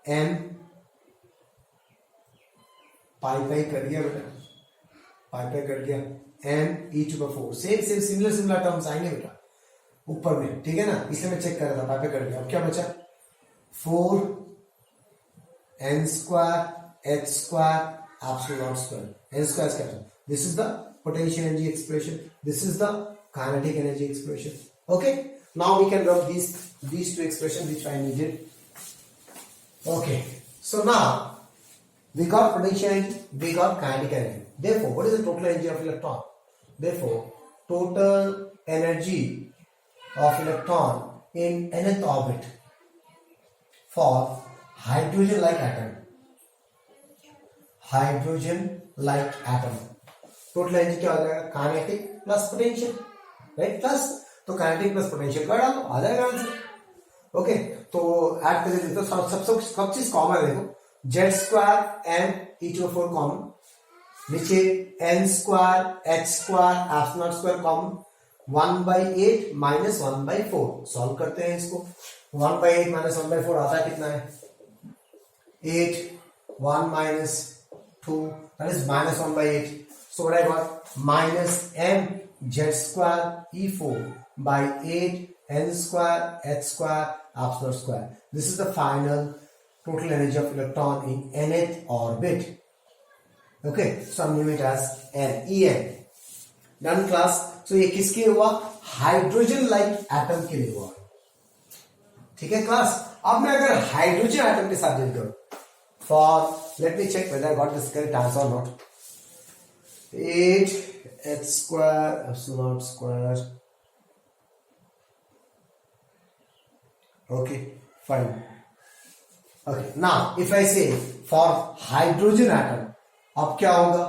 एम पाई कर दिया बेटा, पाई कर दिया, M E to the 4, same similar terms आएंगे बेटा ऊपर में, ठीक है ना, इसलिए मैं चेक कर रहा था, पाई कर दिया। अब क्या बचा 4 N square H square epsilon not square, N square capital, this is the potential energy expression, this is the kinetic energy expression. Okay, now we can rub these two expressions which I needed. Okay, so now we got potential energy, we got kinetic energy. Therefore, what is the total energy of electron? Therefore, total energy of electron in nth orbit for hydrogen like atom, total energy क्या हो जाएगा kinetic plus potential, right, plus तो kinetic plus potential का डालो आ जाएगा answer. Okay, तो add कर देते हो, सब चीज कॉमन है, देखो Z square M E to 4 common, नीचे N square H square epsilon not square common, 1/8 minus 1/4 solve करते हैं इसको, 1/8 माइनस 1/4 आता है कितना है 8, 1 minus 2 that is minus 1/8. So what I got minus m z square e4 by 8 n square h square epsilon square. This is the final total energy of electron in nth orbit. Okay, so I'm naming it as En. Done class. So ये किसके हुआ hydrogen like atom के लिए हुआ, ठीक है class. अब मैं अगर हाइड्रोजन एटम के साथ डील करूं, for let me check whether I got this correct answer और not, 8 h square epsilon naught square, okay fine. Okay, now if I say for hydrogen atom, अब क्या होगा,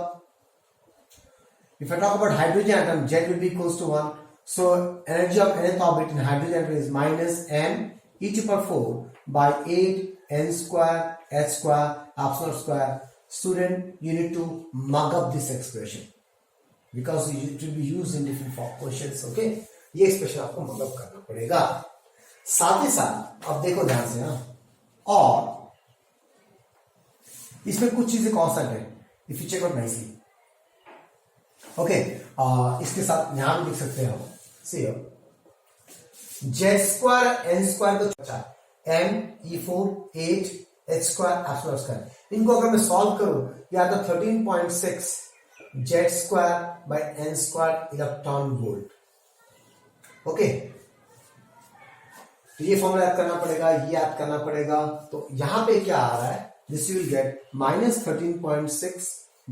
if I talk about hydrogen atom, Z will be equals to 1, so energy of nth orbit in hydrogen atom is minus m e to the power 4 by 8 n square h square epsilon square. Student, you need to mug up this expression because it will be used in different questions. Okay, ये expression आपको mug up करना पड़ेगा। साथ ही साथ अब देखो ध्यान से ना, और इसमें कुछ चीजें कांस्टेंट है, if you check out nicely. Okay, इसके साथ यहां भी लिख सकते हैं हम, C Z square N square को बचा M E 4 8 H square epsilon square, इनको अगर मैं सॉल्व करूं, या तो 13.6 Z square by N square electron volt. Okay, तो ये फॉर्मूला याद करना पड़ेगा, ये याद करना पड़ेगा। तो यहां पे क्या आ रहा है, this you will get minus 13.6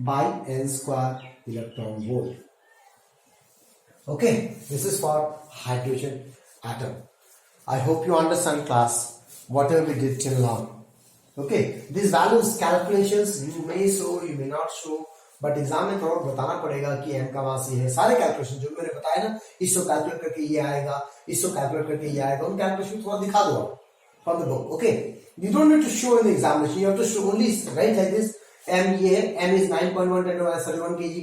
by N square electron volt. Okay, this is for hydrogen atom. I hope you understand class whatever we did till now. Okay, these values calculations you may show, you may not show, but exam में थोड़ा बताना पड़ेगा कि m का मान ये है। सारे कैलकुलेशन जो मैंने बताया ना, इसको कैलकुलेट करके ये आएगा, इसको कैलकुलेट करके ये आएगा, उन कैलकुलेशन थोड़ा दिखा दो आप from the book. Okay, you don't need to show in the examination, you have to show only write like this, m ये है, m is 9.1 10 to minus 31 kg,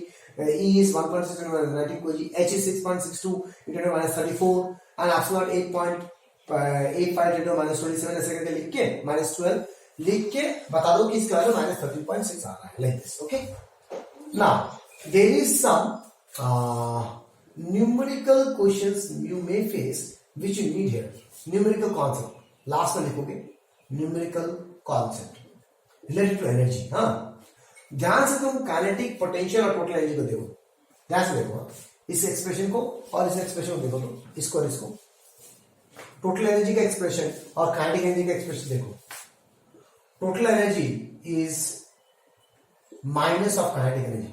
e is 1.6 10 to minus 19 kg, h is 6.62 10 to minus 34 and epsilon 8.85 10 to minus 27 ऐसे करके लिख के -12 लिख के बता दो कि इसका वैल्यू -13.6 आ रहा है, like this. Okay, now there is some numerical questions you may face which you need here. Numerical concept last में लिखोगे, numerical concept related to energy। हाँ, ध्यान से तुम काइनेटिक, पोटेंशियल और टोटल एनर्जी को देखो, ध्यान से देखो इस एक्सप्रेशन को और इस एक्सप्रेशन को देखो, तो इसको और इसको, टोटल एनर्जी का एक्सप्रेशन और काइनेटिक एनर्जी का एक्सप्रेशन देखो। Total energy is minus of kinetic energy,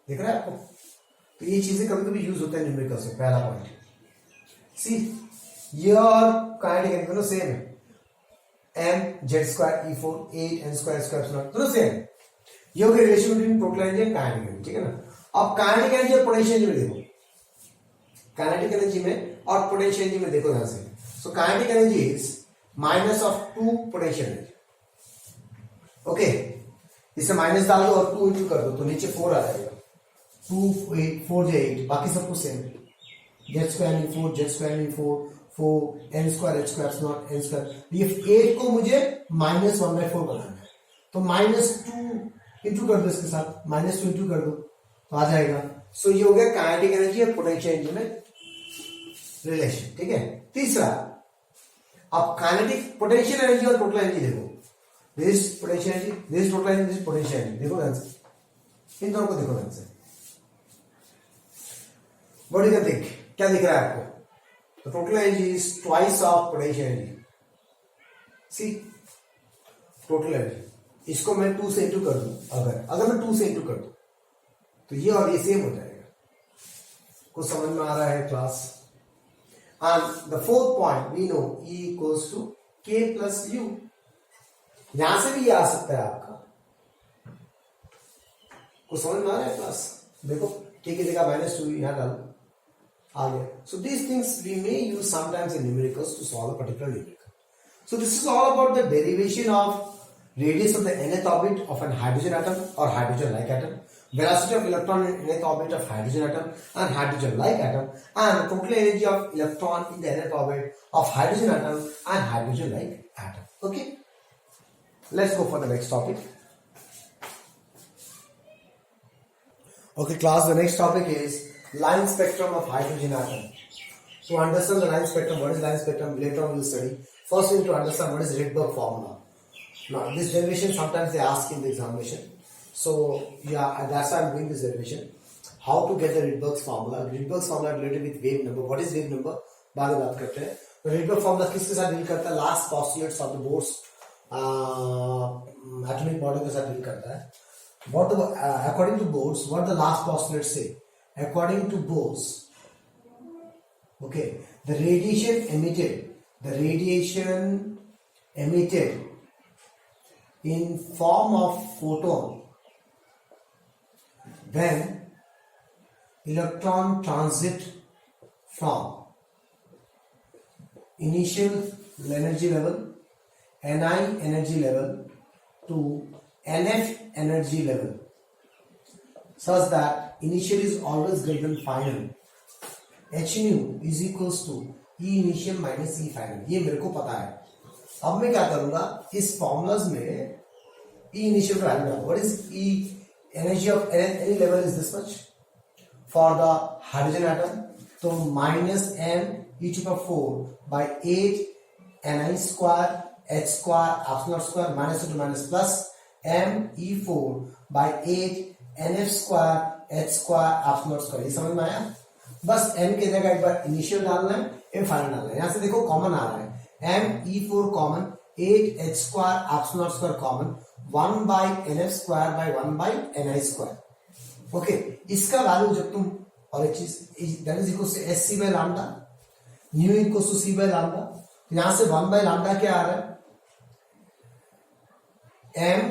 दिख रहा है आपको? तो ये चीजें कभी कभी यूज होता है न्यूमेरिकल से। पहला पॉइंट, सी ये और काइनेटिक एनर्जी दोनों सेम है, एम जेड स्क्वायर ई 4 8 एन स्क्वायर स्क्वायर दोनों सेम है। ये हो गया relation between total energy and kinetic energy, ठीक है ना। अब काइनेटिक एनर्जी और पोटेंशियल एनर्जी में देखो, काइनेटिक एनर्जी में और पोटेंशियल एनर्जी में देखो ध्यान से। So kinetic energy is minus of 2 potential energy. Okay, इसे माइनस डाल दो और 2 इंटू कर दो तो नीचे 4 आ जाएगा। 2 8 4 8, बाकी सब कुछ same. Z square in 4, Z square in 4, 4 N square H square naught N square. ये 8 को मुझे माइनस 1/4 बनाना है, तो माइनस 2 इंटू कर दो इसके साथ, माइनस 2 इंटू कर दो तो आ जाएगा। सो ये हो गया काइनेटिक एनर्जी और पोटेंशियल एनर्जी में रिलेशन। ठीक है, तीसरा, अब काइनेटिक पोटेंशियल एनर्जी और टोटल एनर्जी देखो। This potential energy, this total energy, this potential energy. देखो ध्यान से, इन दोनों को देखो ध्यान से। बॉडी का देख, क्या दिख रहा है आपको? तो total energy is twice of potential energy. See, total energy, इसको मैं 2 से इंटू कर दूं, अगर मैं 2 से इंटू कर दूं तो ये और ये सेम हो जाएगा। कुछ समझ में आ रहा है class? And the fourth point we know E equals to K plus U. यहां से भी ये आ सकता है आपका। कुछ समझ में आ रहा है क्लास? देखो K की जगह -2 यहां डालो, आ गया। So these things we may use sometimes in numericals to solve a particular numerical. So this is all about the derivation of radius of the nth orbit of an hydrogen atom or hydrogen-like atom, velocity of electron in nth orbit of hydrogen atom and hydrogen-like atom, and the total energy of electron in the nth orbit of hydrogen atom and hydrogen-like atom. Okay, let's go for the next topic. Okay class, the next topic is line spectrum of hydrogen atom. To understand the line spectrum, what is line spectrum, later on we will study. First we need to understand what is Rydberg formula. Now this derivation sometimes they ask in the examination, so yeah, that's why I'm doing this derivation. How to get the Rydberg's formula? Rydberg's formula related with wave number. What is wave number? बाद में बात करते हैं। तो Rydberg formula किसके साथ deal करता है? Last postulates of the Bohr's atomic model के साथ डील करता है। What the according to Bohr's, what the last postulates say? According to Bohr's, okay, the radiation emitted in form of photon when electron transit from initial energy level Ni energy level to Nf energy level such that initial is always greater than final. H nu is equals to E initial minus E final. ये मेरे को पता है। अब मैं क्या करूंगा, इस फॉर्मूलाज में E initial वैल्यू डालूंगा। What is E energy of any level is this much for the hydrogen atom, तो -m e⁴/8 Ni square h square epsilon square -2 to minus plus m e⁴/8 Nf square h square epsilon square। ये समझ में आया? बस m की जगह एक बार initial डालना है, m फाइनल डालना है। यहां से देखो कॉमन आ रहा है, m e⁴ common, 8 h square epsilon square common, 1/Nf square by 1/Ni square। Okay, इसका वैल्यू जब तुम, और एक चीज that is equal to Sc by lambda, nu equal to C by lambda, यहां से 1/λ क्या आ रहा है, m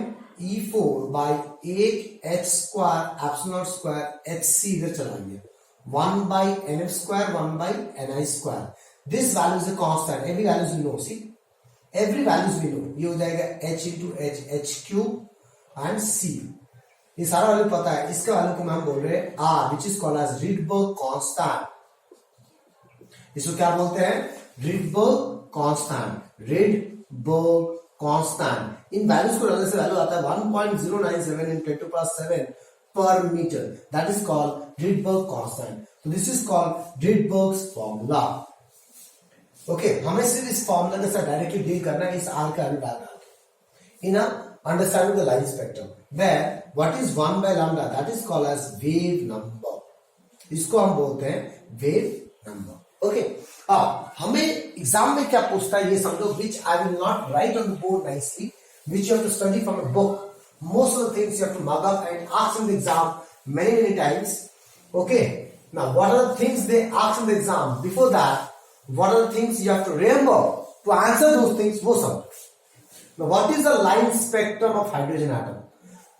e⁴/8 h square epsilon square hc इधर चला गया, 1/Nf square 1/Ni square। This value is a constant, every values we know, see every values we know। ये हो जाएगा h into h, h cube and c, ये सारा value पता है। इसका वैल्यू को हम बोल रहे हैं r, which is called as Rydberg constant। इसको क्या बोलते हैं? Rydberg constant, Rydberg constant। इन वैल्यूज को डालने से वैल्यू आता है 1.097 in 10⁻⁷ per meter, that is called Rydberg constant। So this is called Rydberg's formula। Okay, हमें सिर्फ इस फॉर्मूला के साथ डायरेक्टली डील करना है, इस आर का वैल्यू डालना है in understanding the line spectrum, where what is 1/λ, that is called as wave number. इसको हम बोलते हैं वेव नंबर। ओके, अब हमें एग्जाम में क्या पूछता है ये समझो, which I will not write on the board nicely, which you have to study from a book. Most of the things you have to mug up and ask in the exam many times. Okay, now what are the things they ask in the exam? Before that, what are the things you have to remember to answer those things? वो सब। Now what is the line spectrum of hydrogen atom?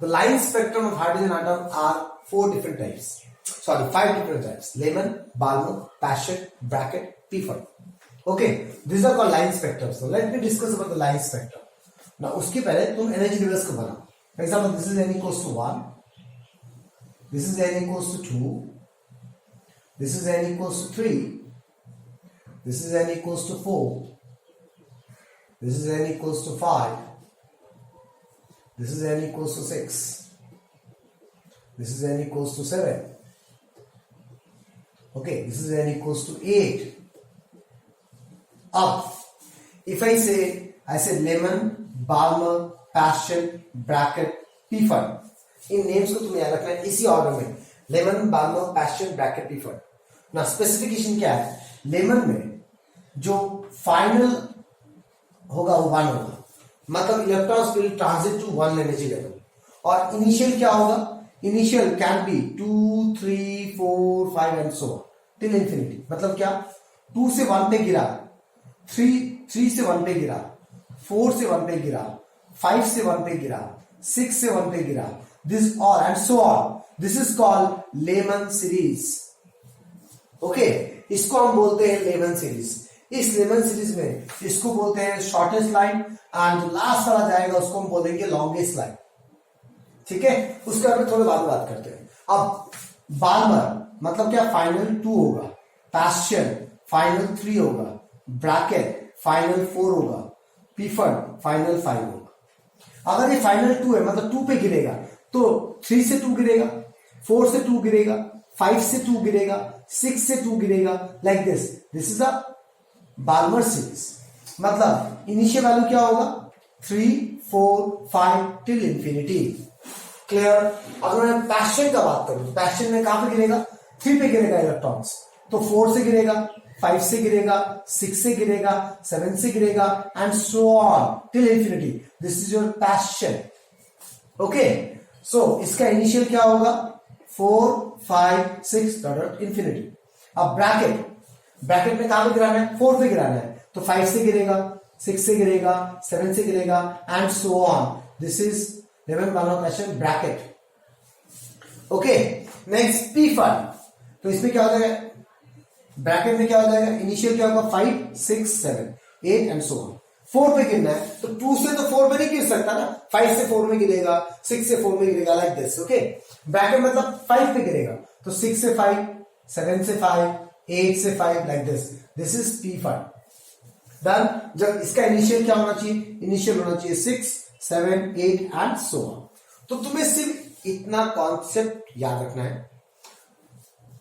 The line spectrum of hydrogen atom are 4 different types. Sorry, 5 different types: Lehman, Balmer, Paschen, Brackett, P5. Okay, these are called line spectra. So let me discuss about the line spectra. Now उसके पहले तुम energy levels को बनाओ. For example, this is n equals to 1, this is n equals to 2, this is n equals to 3, this is n equals to 4, this is n equals to 5, this is n equals to 6, this is n equals to 7. Okay, this is n equals to 8. Up. If I say lemon, balmer, passion, bracket, pfund. इन names को तुम्हें याद रखना है इसी order में. Lyman, Balmer, Paschen, Brackett, Pfund. ना specification क्या है? लेमन में जो फाइनल होगा वो 1 होगा, मतलब electrons will transit to 1 energy level. और इनिशियल क्या होगा? Initial can be 2, 3, 4, 5 and so till infinity. मतलब क्या? 2 से 1 पे गिरा, 3 से 1 पे गिरा, 4 से 1 पे गिरा, 5 से 1 पे गिरा, 6 से 1 पे गिरा, this all and so on. This is called Lehman series. Okay, इसको हम बोलते हैं लेमन सीरीज. इस लेमन सीरीज में इसको बोलते हैं शॉर्टेस्ट लाइन एंड जो लास्ट वाला जाएगा उसको हम बोलेंगे लॉन्गेस्ट लाइन. ठीक है, उसके बारे में थोड़ी बाद में बात करते हैं. अब बाल्मर मतलब क्या? फाइनल 2 होगा, पैशन फाइनल 3 होगा, ब्रैकेट फाइनल 4 होगा, पीफंड फाइनल 5 होगा. अगर ये फाइनल 2 है मतलब 2 पे गिरेगा तो 3 से 2 गिरेगा, 4 से 2 गिरेगा, 5 से 2 गिरेगा, 6 से 2 गिरेगा, like this. This is a Balmer series. मतलब इनिशियल वैल्यू क्या होगा? 3, 4, 5 टिल इंफिनिटी. क्लियर? अगर मैं पैशन का बात करूं तो पैशन में कहां पे गिरेगा? 3 पे गिरेगा इलेक्ट्रॉन्स, तो 4 से गिरेगा, 5 से गिरेगा, 6 से गिरेगा, 7 से गिरेगा and so on till infinity. This is your Paschen. Okay, so इसका इनिशियल क्या होगा? 4, 5, 6 डॉट इंफिनिटी. अब ब्रैकेट में कहां पे गिराना है? 4 पे गिराना है, तो 5 से गिरेगा, 6 से गिरेगा, 7 से गिरेगा and so on. This is Lyman, Balmer, Paschen, Brackett. Okay, next Pfund. तो इसमें क्या हो जाएगा? ब्रैकेट में क्या हो जाएगा? इनिशियल क्या होगा? 5, 6, 7, 8 एंड सो ऑन. 4 पे गिरना है तो 2 से तो 4 पे नहीं गिर सकता ना, 5 से 4 में गिरेगा, 6 से 4 में गिरेगा, लाइक दिस. ओके, ब्रैकेट मतलब 5 पे गिरेगा तो 6 से 5, 7 से 5, 8 से 5, like this. This is पीफंड. Done. जब इसका इनिशियल क्या होना चाहिए? इनिशियल होना चाहिए 6, 7, 8 एंड सो ऑन. तो तुम्हें सिर्फ इतना कॉन्सेप्ट याद रखना है.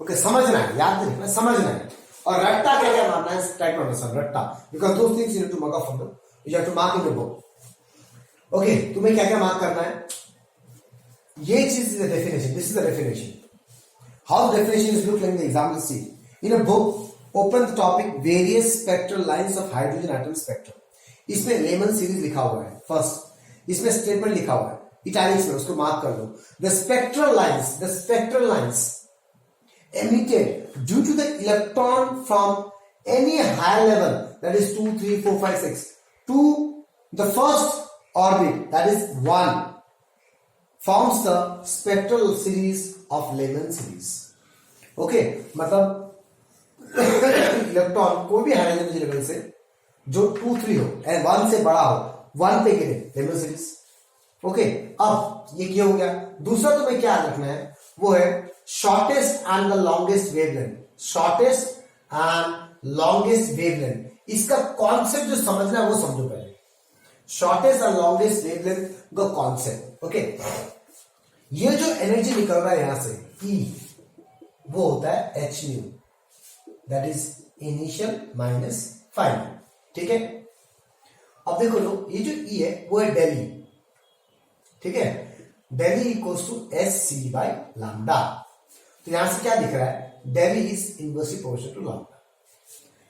ओके, समझना है, याद नहीं रखना, समझना है. और रट्टा क्या क्या मारना है? ट्राई टू अंडरस्टैंड रट्टा, because those things you need to mark up from the, you have to mark in the book. Okay, तुम्हें क्या क्या मार्क करना है? ये चीज is the definition. This is the definition. How definition is look like in the example. See in a book open the topic various spectral lines of hydrogen atom spectrum. इसमें Lyman series लिखा हुआ है. First इसमें statement लिखा हुआ है italics में, उसको मार्क कर लो. The spectral lines emitted due to the electron from any higher level, that is 2, 3, 4, 5, 6 to the first orbit, that is 1, forms the spectral series of Lehman series. Okay, मतलब electron कोई भी higher energy level से जो 2, 3 हो and 1 से बड़ा हो, 1 पे गिरे, लेमन सीरीज. ओके, अब ये क्या हो गया? दूसरा तुम्हें क्या याद रखना है? वो है shortest and the longest wavelength. Shortest and longest wavelength, इसका कॉन्सेप्ट जो समझना है वो समझो पहले. शॉर्टेस्ट एंड लॉन्गेस्ट वेवलेंथ का कॉन्सेप्ट. ओके, ये जो एनर्जी निकल रहा है यहां से E, वो होता है h new, that is initial minus final. ठीक है, अब देखो लो, ये जो E है वो है डेल E. ठीक है, del E equals to S C by lambda. तो यहां से क्या दिख रहा है? Del E is inversely proportional to lambda.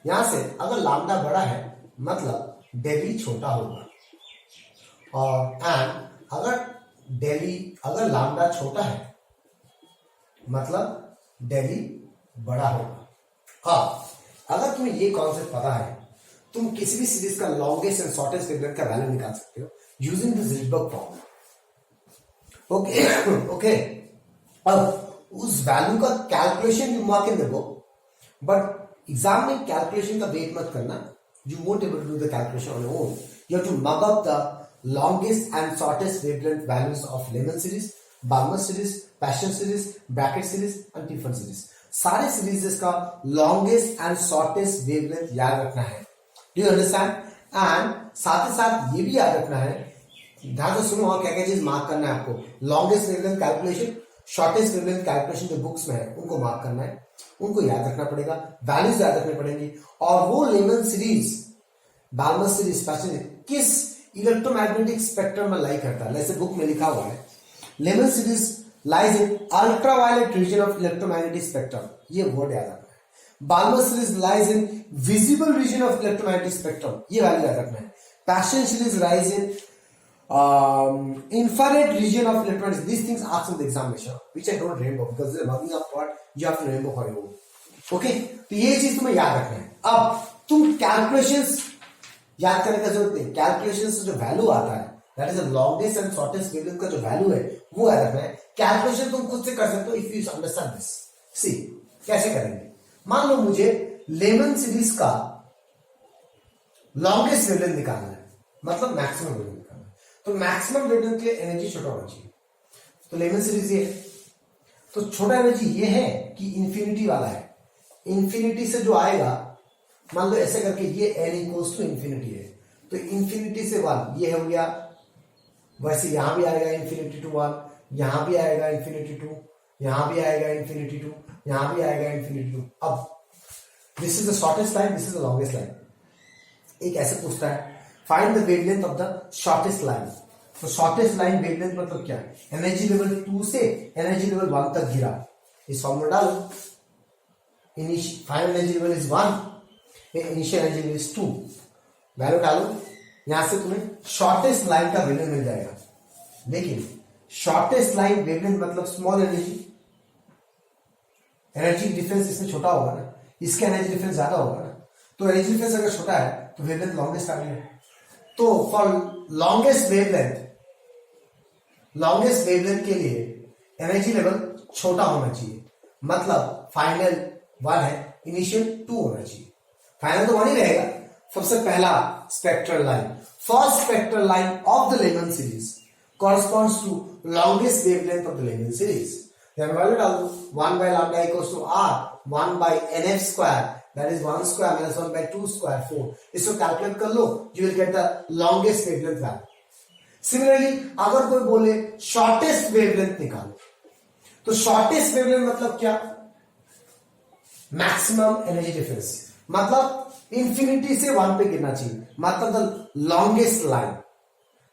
यहां से अगर लैम्डा बड़ा है मतलब डेल E छोटा होगा, और एंड अगर लैम्डा छोटा है मतलब डेल E बड़ा होगा. अब अगर तुम्हें ये कॉन्सेप्ट पता है, तुम किसी भी सीरीज का लॉन्गेस्ट एंड शॉर्टेस्ट वेवलेंथ का वैल्यू निकाल सकते हो using this Rydberg formula. Okay, अब उस वैल्यू का calculation you mark in the book, but exam में कैलकुलेशन का वेट मत करना, you won't able to do the calculation on your own. You have to mug up the longest and shortest wavelength values of Lemon series, Balmer series, Passion series, Bracket series and Tiffin series. सारे सीरीजेस का longest and shortest wavelength याद रखना है. Do you understand? And साथ ही साथ ये भी याद रखना है, ध्यान से सुनो और क्या क्या चीज मार्क करना है आपको. Longest wavelength calculation, shortest wavelength calculation जो बुक्स में है उनको मार्क करना है, उनको याद रखना पड़ेगा, वैल्यूज याद रखने पड़ेंगी. और वो Lyman series, Balmer series, Paschen किस इलेक्ट्रोमैग्नेटिक स्पेक्ट्रम में लाई करता है. जैसे बुक में लिखा हुआ है, Lyman series lies in ultraviolet region of electromagnetic spectrum. ये वर्ड याद रखना है. Balmer series lies in visible region of electromagnetic spectrum. ये वैल्यू याद रखना है. Paschen series lies in infrared region of electronics. These things asked in the examination, which I don't remember because the marking up part you have to remember for your own. Okay, तो ये चीज तुम्हें याद रखना है. अब तुम calculations याद करने का जरूरत नहीं. कैलकुलेशंस जो वैल्यू आता है, that is the longest and shortest wavelength का जो वैल्यू है वो याद रखना है. कैलकुलेशन तुम खुद से कर सकते हो इफ यू अंडरस्टैंड दिस. सी कैसे करेंगे. मान लो मुझे लेमन सीरीज का लॉन्गेस्ट वेवलेंथ निकालना है, मतलब मैक्सिमम वेवलेंथ. तो मैक्सिमम वेवलेंथ के लिए एनर्जी छोटा होना चाहिए. तो लेमन सीरीज ये है, तो छोटा एनर्जी ये है कि इंफिनिटी वाला है. इंफिनिटी से जो आएगा, मान लो ऐसे करके ये n इक्वल्स टू इंफिनिटी है, तो इंफिनिटी से 1 ये हो गया. वैसे यहां भी आएगा इंफिनिटी टू 1, यहां भी आएगा इंफिनिटी 2, यहां भी आएगा इंफिनिटी 2, यहां भी आएगा इंफिनिटी 2. अब this is the shortest line, this is the longest line. एक ऐसे पूछता है, find the wavelength of the shortest line. तो शॉर्टेस्ट लाइन वेवलेंथ मतलब क्या है. एनर्जी लेवल 2 से एनर्जी लेवल 1 तक गिरा. इस फॉर्मूला डालो. Final energy level is 1, initial energy level is 2. Value डालो, यहां से तुम्हें शॉर्टेस्ट लाइन का वेवलेंथ मिल जाएगा. लेकिन शॉर्टेस्ट लाइन वेवलेंथ मतलब स्मॉल एनर्जी, एनर्जी डिफरेंस इसमें छोटा होगा ना, इसका एनर्जी डिफरेंस ज्यादा होगा ना. तो एनर्जी डिफरेंस अगर छोटा है तो वेवलेंथ लॉन्गेस्ट आ गया. तो फॉर लॉन्गेस्ट वेवलेंथ के लिए एनर्जी लेवल छोटा होना चाहिए, मतलब फाइनल 1 है, इनिशियल 2 होना चाहिए. फाइनल तो 1 ही रहेगा. सबसे पहला spectral line, first spectral line of the Lyman series corresponds to longest wavelength of the Lehman series. Then value डाल दो, 1 by lambda equals to r 1 by nf square, that is 1 square minus 1 by 2 square 4. इसको calculate कर लो, you will get the longest wavelength value. Similarly, अगर कोई बोले shortest wavelength निकालो, तो shortest wavelength मतलब क्या. मैक्सिमम एनर्जी डिफरेंस, मतलब इंफिनिटी से 1 पे गिरना चाहिए, मतलब the longest line,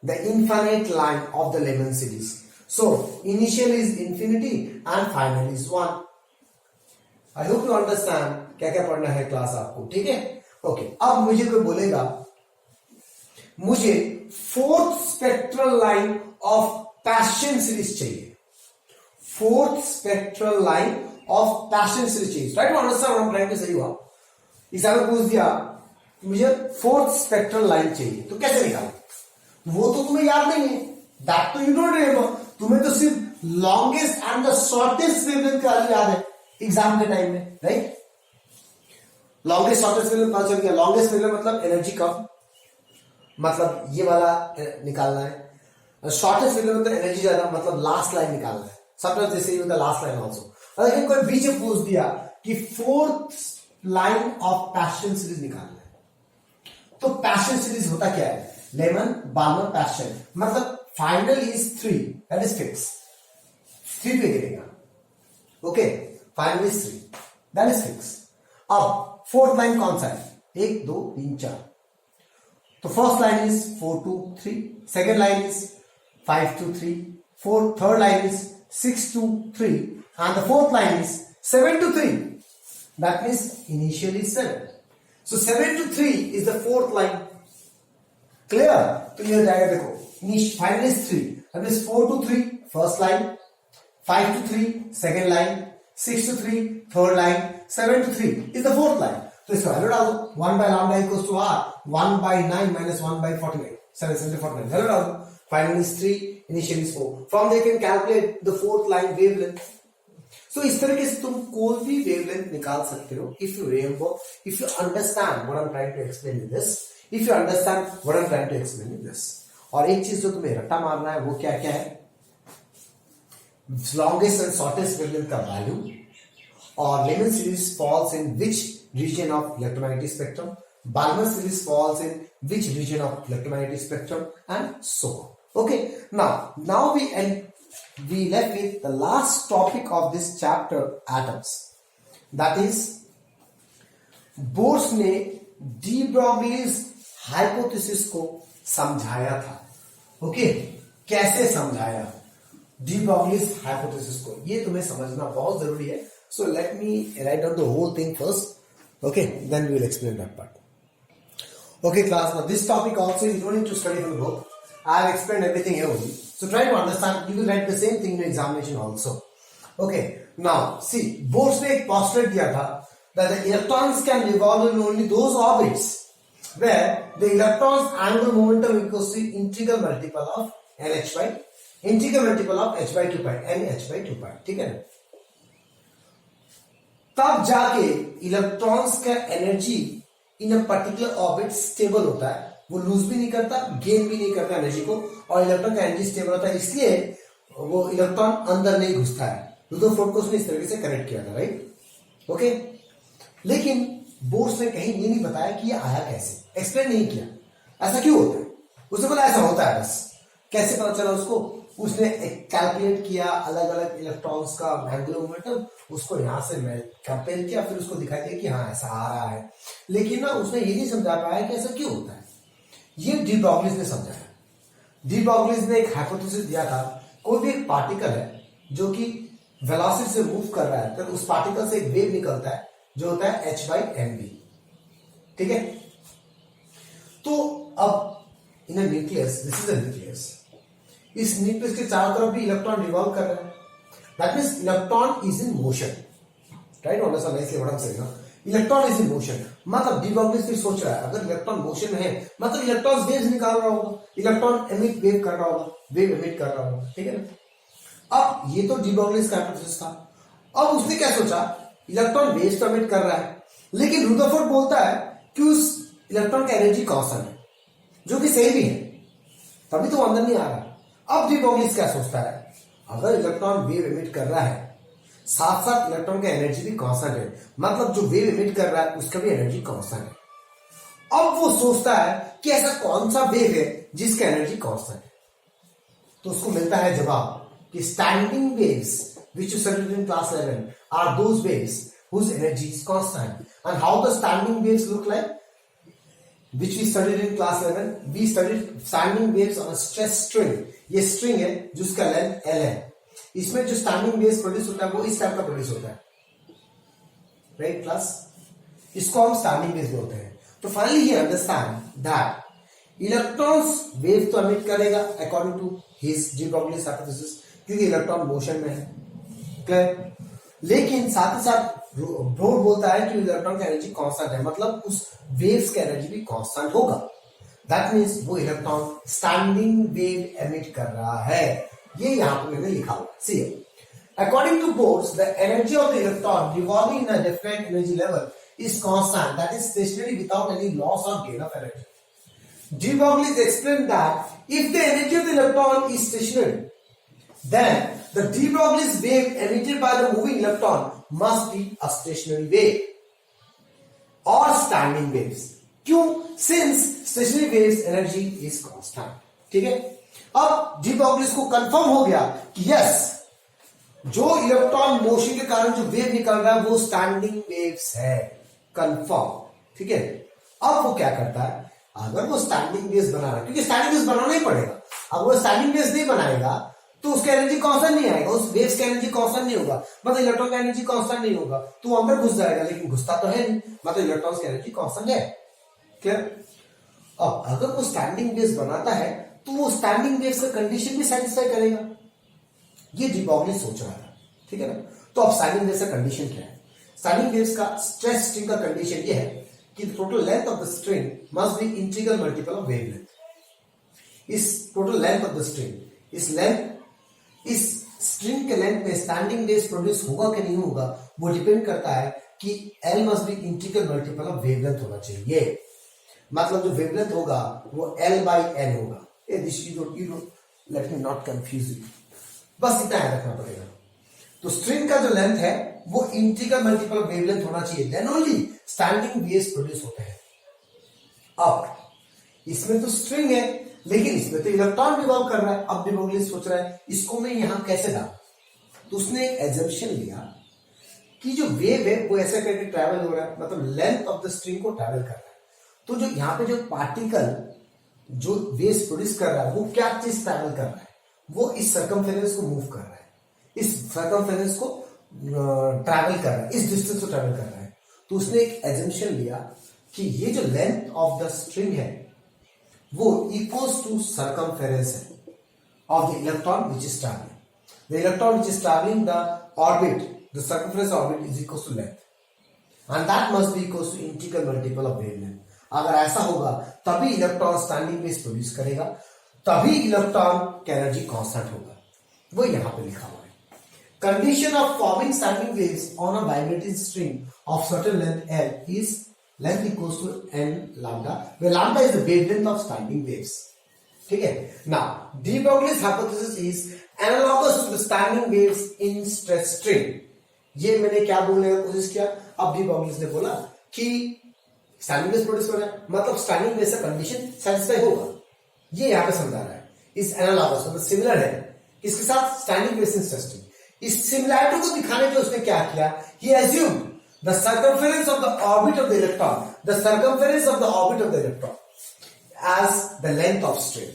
the infinite line of the Lehman series. So initial is infinity and final is 1. I hope you understand क्या क्या पढ़ना है क्लास आपको. ठीक है, ओके. अब मुझे कोई बोलेगा मुझे fourth spectral line of Paschen series चाहिए, fourth spectral line of Paschen series चाहिए. Right, understand what I am trying to say. You exam में पूछ दिया मुझे फोर्थ स्पेक्ट्रल लाइन चाहिए, तो कैसे निकालें. वो तो तुम्हें याद नहीं है, दैट तो यू डोंट रिमेंबर. तुम्हें तो सिर्फ longest and the shortest wavelength का याद है एग्जाम के टाइम में. राइट, लॉन्गेस्ट शॉर्टेस्ट वेवलेंथ पता चल गया. लॉन्गेस्ट वेवलेंथ मतलब एनर्जी कम, मतलब ये वाला निकालना है. शॉर्टेस्ट वेवलेंथ मतलब एनर्जी ज्यादा, मतलब लास्ट लाइन निकालना है. समटाइम्स दे से द लास्ट लाइन आल्सो. अगर कोई बीच में पूछ दिया कि fourth line of Paschen series निकालना है, तो पैशन सीरीज होता क्या है. लेमन, बाल्मर, पैशन, मतलब final is 3, that is fix. 3 पे गिरेगा. Okay, final is 3, that is fix. अब फोर्थ लाइन कौन सा है. 1 2 3 4. तो first line is 4 2 3, second line is 5 2 3, third line is 6 2 3, and the fourth line is 7 2 3. That means initial is 7. So 7 2 3 is the fourth line. Clear. तो ये जाएगा, देखो final is 3, that means 4 2 3 first line, 5 2 3 second line, 6 2 3 third line, 7 2 3 is the fourth line. तो इसका value डाल दो. 1 by lambda equals to r 1 by 9 minus 1 by 49, 749. Value डाल दो. Final is 3, initial is 4. From there you can calculate the fourth line wavelength. सो इस तरीके से तुम कोई भी वेवलेंथ निकाल सकते हो if you remember, if you understand what I am trying to explain in this, if you understand what I am trying to explain in this. और एक चीज जो तुम्हें रट्टा मारना है वो क्या क्या है, longest and shortest wavelength का value, और Lyman series falls in which region of electromagnetic spectrum, Balmer series falls in which region of electromagnetic spectrum, and so on. Okay, now we left with the last topic of this chapter, atoms. That is, Bohr's ने de Broglie's hypothesis को समझाया था। Okay, कैसे समझाया D Broglie's hypothesis को, ये तुम्हें समझना बहुत जरूरी है। So let me write down the whole thing first, okay, then we will explain that part. Okay class, now this topic also you don't need to study from the book. I have explained everything here only. So try to understand, you will write the same thing in your examination also. Okay, now see, Bohr ने एक postulate दिया था that the electrons can revolve in only those orbits where the electron's angular momentum equals to integral multiple of h by 2 pi, nh by 2 pi, ठीक है ना। तब जाके electrons का energy in a particular orbit stable होता है, वो loose भी नहीं करता, गेन भी नहीं करता एनर्जी को, और इलेक्ट्रॉन का एनर्जी स्टेबल होता है, इसलिए वो इलेक्ट्रॉन अंदर नहीं घुसता है। रुदरफोर्ड को उसने इस तरीके से कनेक्ट किया था, राइट। ओके, लेकिन बोर्स ने कहीं ये नहीं बताया कि ये आया कैसे, एक्सप्लेन नहीं किया ऐसा क्यों होता है। उसने बोला ऐसा होता है बस। कैसे पता चला उसको, उसने कैलकुलेट किया अलग अलग इलेक्ट्रॉन्स का एंगुलर मोमेंटम, उसको यहां से मैं कंपेयर किया, फिर उसको दिखाई दिया कि हाँ ऐसा आ रहा है, लेकिन ना उसने ये नहीं समझा पाया कि ऐसा क्यों होता है। ये डी ब्रोगलीज ने समझाया। डी ब्रोगलीज ने एक हाइपोथेसिस दिया था, कोई भी एक पार्टिकल है जो कि वेलोसिटी से मूव कर रहा है, तो उस पार्टिकल से एक वेव निकलता है जो होता है h by mv, ठीक है। तो अब इन nucleus, this is a nucleus, इस न्यूक्लियस के चारों तरफ भी इलेक्ट्रॉन रिवॉल्व कर रहे हैं, that means electron is in motion, right. Understand nicely what I am saying, electron is in motion. मतलब डी ब्रोगलीज फिर सोच रहा है अगर इलेक्ट्रॉन मोशन में है मतलब इलेक्ट्रॉन वेव्स निकाल रहा होगा, इलेक्ट्रॉन एमिट वेव कर रहा होगा, वेव एमिट कर रहा होगा, ठीक है ना। अब ये तो डी ब्रोगलीज का हाइपोथेसिस था। अब उसने क्या सोचा, इलेक्ट्रॉन वेव्स तो एमिट कर रहा है, लेकिन रुदरफोर्ड बोलता है कि उस इलेक्ट्रॉन का एनर्जी कांस्टेंट है, जो कि सही भी है, तभी तो अंदर नहीं आ रहा। अब डी ब्रोगलीज क्या सोचता है, अगर इलेक्ट्रॉन वेव एमिट कर रहा है साथ साथ इलेक्ट्रॉन का एनर्जी भी कांस्टेंट है, मतलब जो वेव एमिट कर रहा है उसका भी एनर्जी कांस्टेंट है। अब वो सोचता है कि ऐसा कौन सा वेव है जिसका एनर्जी कांस्टेंट है, तो उसको मिलता है जवाब कि standing waves which you studied in class 11 are those waves whose energy is constant. And how the standing waves look like, which we studied in class 11, we studied standing waves on a stress string. ये string है जिसका length L है, इसमें जो standing waves produce होता है वो इस टाइप का प्रोड्यूस होता है, राइट क्लास, इसको हम स्टैंडिंग वेव्स बोलते हैं। तो finally he understand that electrons wave तो एमिट करेगा according to his de Broglie's hypothesis, क्योंकि इलेक्ट्रॉन मोशन में है, क्लियर। लेकिन साथ ही साथ बोर्ड बोलता है कि इलेक्ट्रॉन का एनर्जी कांस्टेंट है, मतलब उस वेव्स का एनर्जी भी कांस्टेंट होगा, दैट मींस वो इलेक्ट्रॉन स्टैंडिंग वेव एमिट कर रहा है। ये यहां पर मैंने लिखा हुआ, see according to Bohr the energy of the electron revolving in a different energy level is constant, that is stationary without any loss or gain of energy. De Broglie explained that if the energy of the electron is stationary, then the de Broglie's wave emitted by the moving electron must be a stationary wave or standing waves. क्यों? Since stationary waves energy is constant. ठीक है, अब de Broglie को confirm हो गया कि yes, जो electron motion के कारण जो वेव निकल रहा है वो स्टैंडिंग वेव्स है, कंफर्म, ठीक है। अब वो क्या करता है, अगर वो स्टैंडिंग वेव्स बना रहा है, क्योंकि स्टैंडिंग वेव्स बनाना ही पड़ेगा, अगर वो स्टैंडिंग वेव्स नहीं बनाएगा तो उसका एनर्जी कांस्टेंट नहीं आएगा, उस वेव्स का एनर्जी कांस्टेंट नहीं होगा, मतलब इलेक्ट्रॉन का एनर्जी कांस्टेंट नहीं होगा, तो वो अंदर घुस जाएगा, लेकिन घुसता तो है नहीं, मतलब इलेक्ट्रॉन्स की एनर्जी कांस्टेंट है, क्लियर। अब अगर वो स्टैंडिंग वेव्स बनाता है तो वो स्टैंडिंग वेव्स का कंडीशन भी सेटिस्फाई करेगा, ये डी ब्रोगली सोच रहा था, ठीक है ना। तो अब स्टैंडिंग वेव्स का कंडीशन क्या है, स्टैंडिंग वेव्स का स्ट्रेस स्ट्रिंग का कंडीशन ये है कि total length of the string must be integral multiple of wavelength. इस total length of the string, इस स्ट्रिंग के लेंथ में स्टैंडिंग वेव्स प्रोड्यूस होगा कि नहीं होगा वो डिपेंड करता है कि L must be integral multiple of wavelength होना चाहिए। मतलब जो वेवलेंथ होगा वो L by N होगा। Let me not confuse you, बस इतना याद रखना पड़ेगा। तो स्ट्रिंग का जो लेंथ है वो इंटीग्रल मल्टीपल ऑफ वेवलेंथ होना चाहिए, then only standing waves produce होते हैं। अब इसमें तो स्ट्रिंग है लेकिन इसमें तो इलेक्ट्रॉन रिवॉल्व कर रहा है। अब डी ब्रोगली सोच रहा है इसको मैं यहां कैसे डालूं, तो उसने एक एजम्पशन लिया कि जो वेव है वो ऐसे करके ट्रैवल हो रहा है, मतलब लेंथ ऑफ द स्ट्रिंग को ट्रैवल कर रहा है। तो जो यहाँ पे जो पार्टिकल जो वेव्स प्रोड्यूस कर रहा है वो क्या चीज ट्रैवल कर रहा है, वो इस सर्कमफेरेंस को मूव कर रहा है, इस सर्कमफेरेंस को ट्रैवल कर रहा है, इस डिस्टेंस को ट्रैवल कर रहा है। तो उसने एक एजम्पशन लिया कि ये जो लेंथ ऑफ द स्ट्रिंग है वो इक्वल्स टू सर्कमफेरेंस है of the electron which is travelling. The electron which is travelling the orbit, the circumference orbit is equals to length and that must be equals to integral multiple of wavelength. अगर ऐसा होगा तभी electron standing waves produce करेगा, तभी electron की energy constant होगा, वो यहां पे लिखा हुआ है। Condition of forming standing waves on a vibrating string of certain length L is length equals to n lambda, where lambda is the wavelength of standing waves. ठीक है। Now, de Broglie's hypothesis is analogous to the standing waves in stress string. ये मैंने क्या बोलने का कोशिश किया, अब de Broglie ने बोला कि स्टैंडिंग वेव्स प्रोड्यूस हो रहा है, मतलब स्टैंडिंग वेव्स का कंडीशन सेटिस्फाई होगा, ये यहाँ पे समझा रहा है। इस एनालॉगस मतलब सिमिलर है इसके साथ standing waves in stress string. इस सिमिलैरिटी को दिखाने के लिए उसने क्या किया, he assumed the circumference of the orbit of the electron, the circumference of the orbit of the electron as the length of string.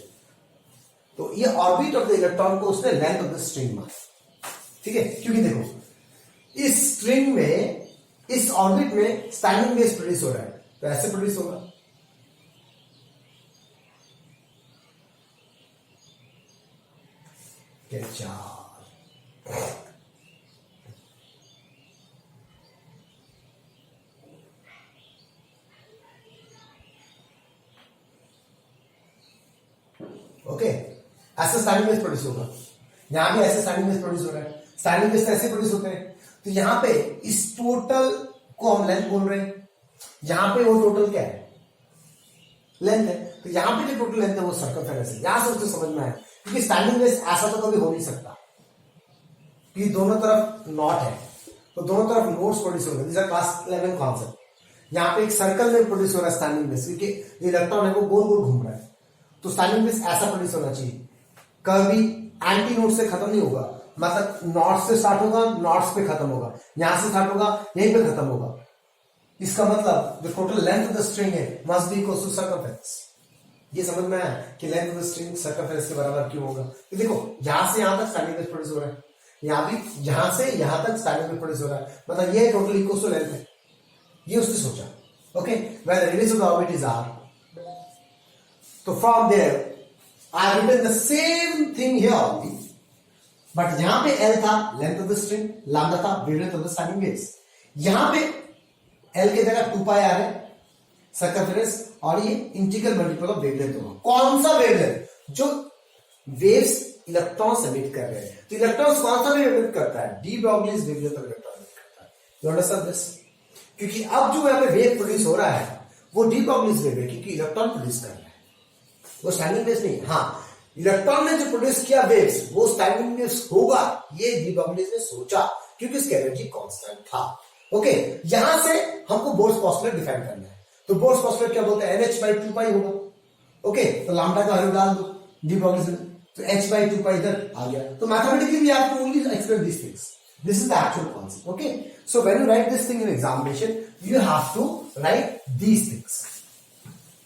तो ये ऑर्बिट ऑफ द इलेक्ट्रॉन को उसने लेंथ ऑफ द स्ट्रिंग माना। ठीक है, क्योंकि देखो इस स्ट्रिंग में, इस ऑर्बिट में स्टैंडिंग वेव्स प्रोड्यूस हो रहा है, तो ऐसे प्रोड्यूस होगा। क्या ओके, ऐसे स्टैंडिंग वेव्स प्रोड्यूस होगा, यहां भी ऐसे स्टैंडिंग वेव्स प्रोड्यूस हो रहा है। स्टैंडिंग वेव्स ऐसे प्रोड्यूस होते हैं, तो यहां पे इस टोटल को हम लेंथ बोल रहे हैं, यहां पे वो टोटल क्या है, लेंथ है। तो यहां पे जो टोटल लेंथ है वो सर्कमफेरेंस है। यहां से उसको समझ में आया, क्योंकि स्टैंडिंग वेव्स ऐसा तो कभी हो नहीं सकता कि दोनों तरफ नॉट है, तो दोनों तरफ नोट्स प्रोड्यूस हो रहे हैं, क्लास 11 कॉन्सेप्ट। यहां पे एक सर्कल में प्रोड्यूस हो रहा है स्टैंडिंग वेव्स, क्योंकि इलेक्ट्रॉन है वो गोल गोल घूम रहा है, तो स्टैंडिंग वेव्स ऐसा प्रोड्यूस होना चाहिए, कभी एंटी नोट से खत्म नहीं होगा, मतलब नॉट से स्टार्ट होगा, नॉट्स पे खत्म होगा, यहां से स्टार्ट होगा, यहीं पे खत्म होगा। इसका मतलब जो total length of the string है must be equal to circumference. ये समझ में आया कि length of the string circumference के बराबर क्यों होगा। तो देखो यहां से यहां तक स्टैंडिंग वेव प्रोड्यूस हो रहा है, यहां भी यहां से यहां तक स्टैंडिंग वेव प्रोड्यूस हो रहा है, मतलब ये टोटल इक्वल टू लेंथ है, ये उसने सोचा। Okay, where the radius of the orbit is r, तो from there I have written the same thing here only, but यहां पे L था length of the string, lambda था wavelength of the standing waves. यहां पे L की जगह 2 पाई r है सर्कमफेरेंस, और ये इंटीग्रल मल्टीपल ऑफ वेवलेंथ होगा। कौन सा वेवलेंथ, जो वेव्स इलेक्ट्रॉन्स एमिट कर रहे हैं, तो इलेक्ट्रॉन्स कौन सा वेव एमिट करता है, D Broglie's wavelength of electron emit करता है। यू अंडरस्टैंड दिस, क्योंकि अब जो यहां पे वेव प्रोड्यूस हो रहा है वो डी ब्रोगलीज वेव है, क्योंकि इलेक्ट्रॉन प्रोड्यूस कर रहा है, वो स्टैंडिंग वेव्स नहीं। हाँ, इलेक्ट्रॉन ने जो प्रोड्यूस किया वेव्स वो स्टैंडिंग वेव्स होगा, ये डी ब्रोगली ने सोचा, क्योंकि इसकी एनर्जी कांस्टेंट था। ओके, यहां से हमको बोर्स पोस्टुलेट डिफाइन करना है, तो बोर्स पोस्टुलेट क्या बोलते हैं, NH by 2 पाई होगा। ओके, तो लैम्डा का वैल्यू डाल दो डी ब्रोगली से, तो H by 2 पाई इधर आ गया। तो mathematically we have to only explain this things, this is the actual concept. Okay, so when you write this thing in examination you have to write these things,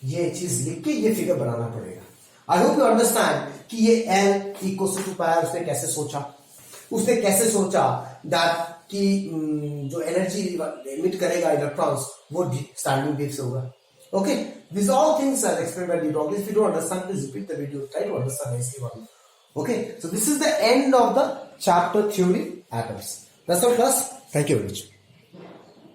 ये चीज लिख के ये फिगर बनाना पड़ेगा। आई होप यू अंडरस्टैंड कि ये L equal to 2 पाई उसने कैसे सोचा, उसने कैसे सोचा दैट कि जो एनर्जी एमिट करेगा इलेक्ट्रॉन्स वो स्टैंडिंग वेव से होगा। Okay, this all things are explained by de Broglie. If you don't understand please repeat the video, try to understand nicely one. Okay, so this is the end of the chapter theory atoms. That's all class. Thank you very much.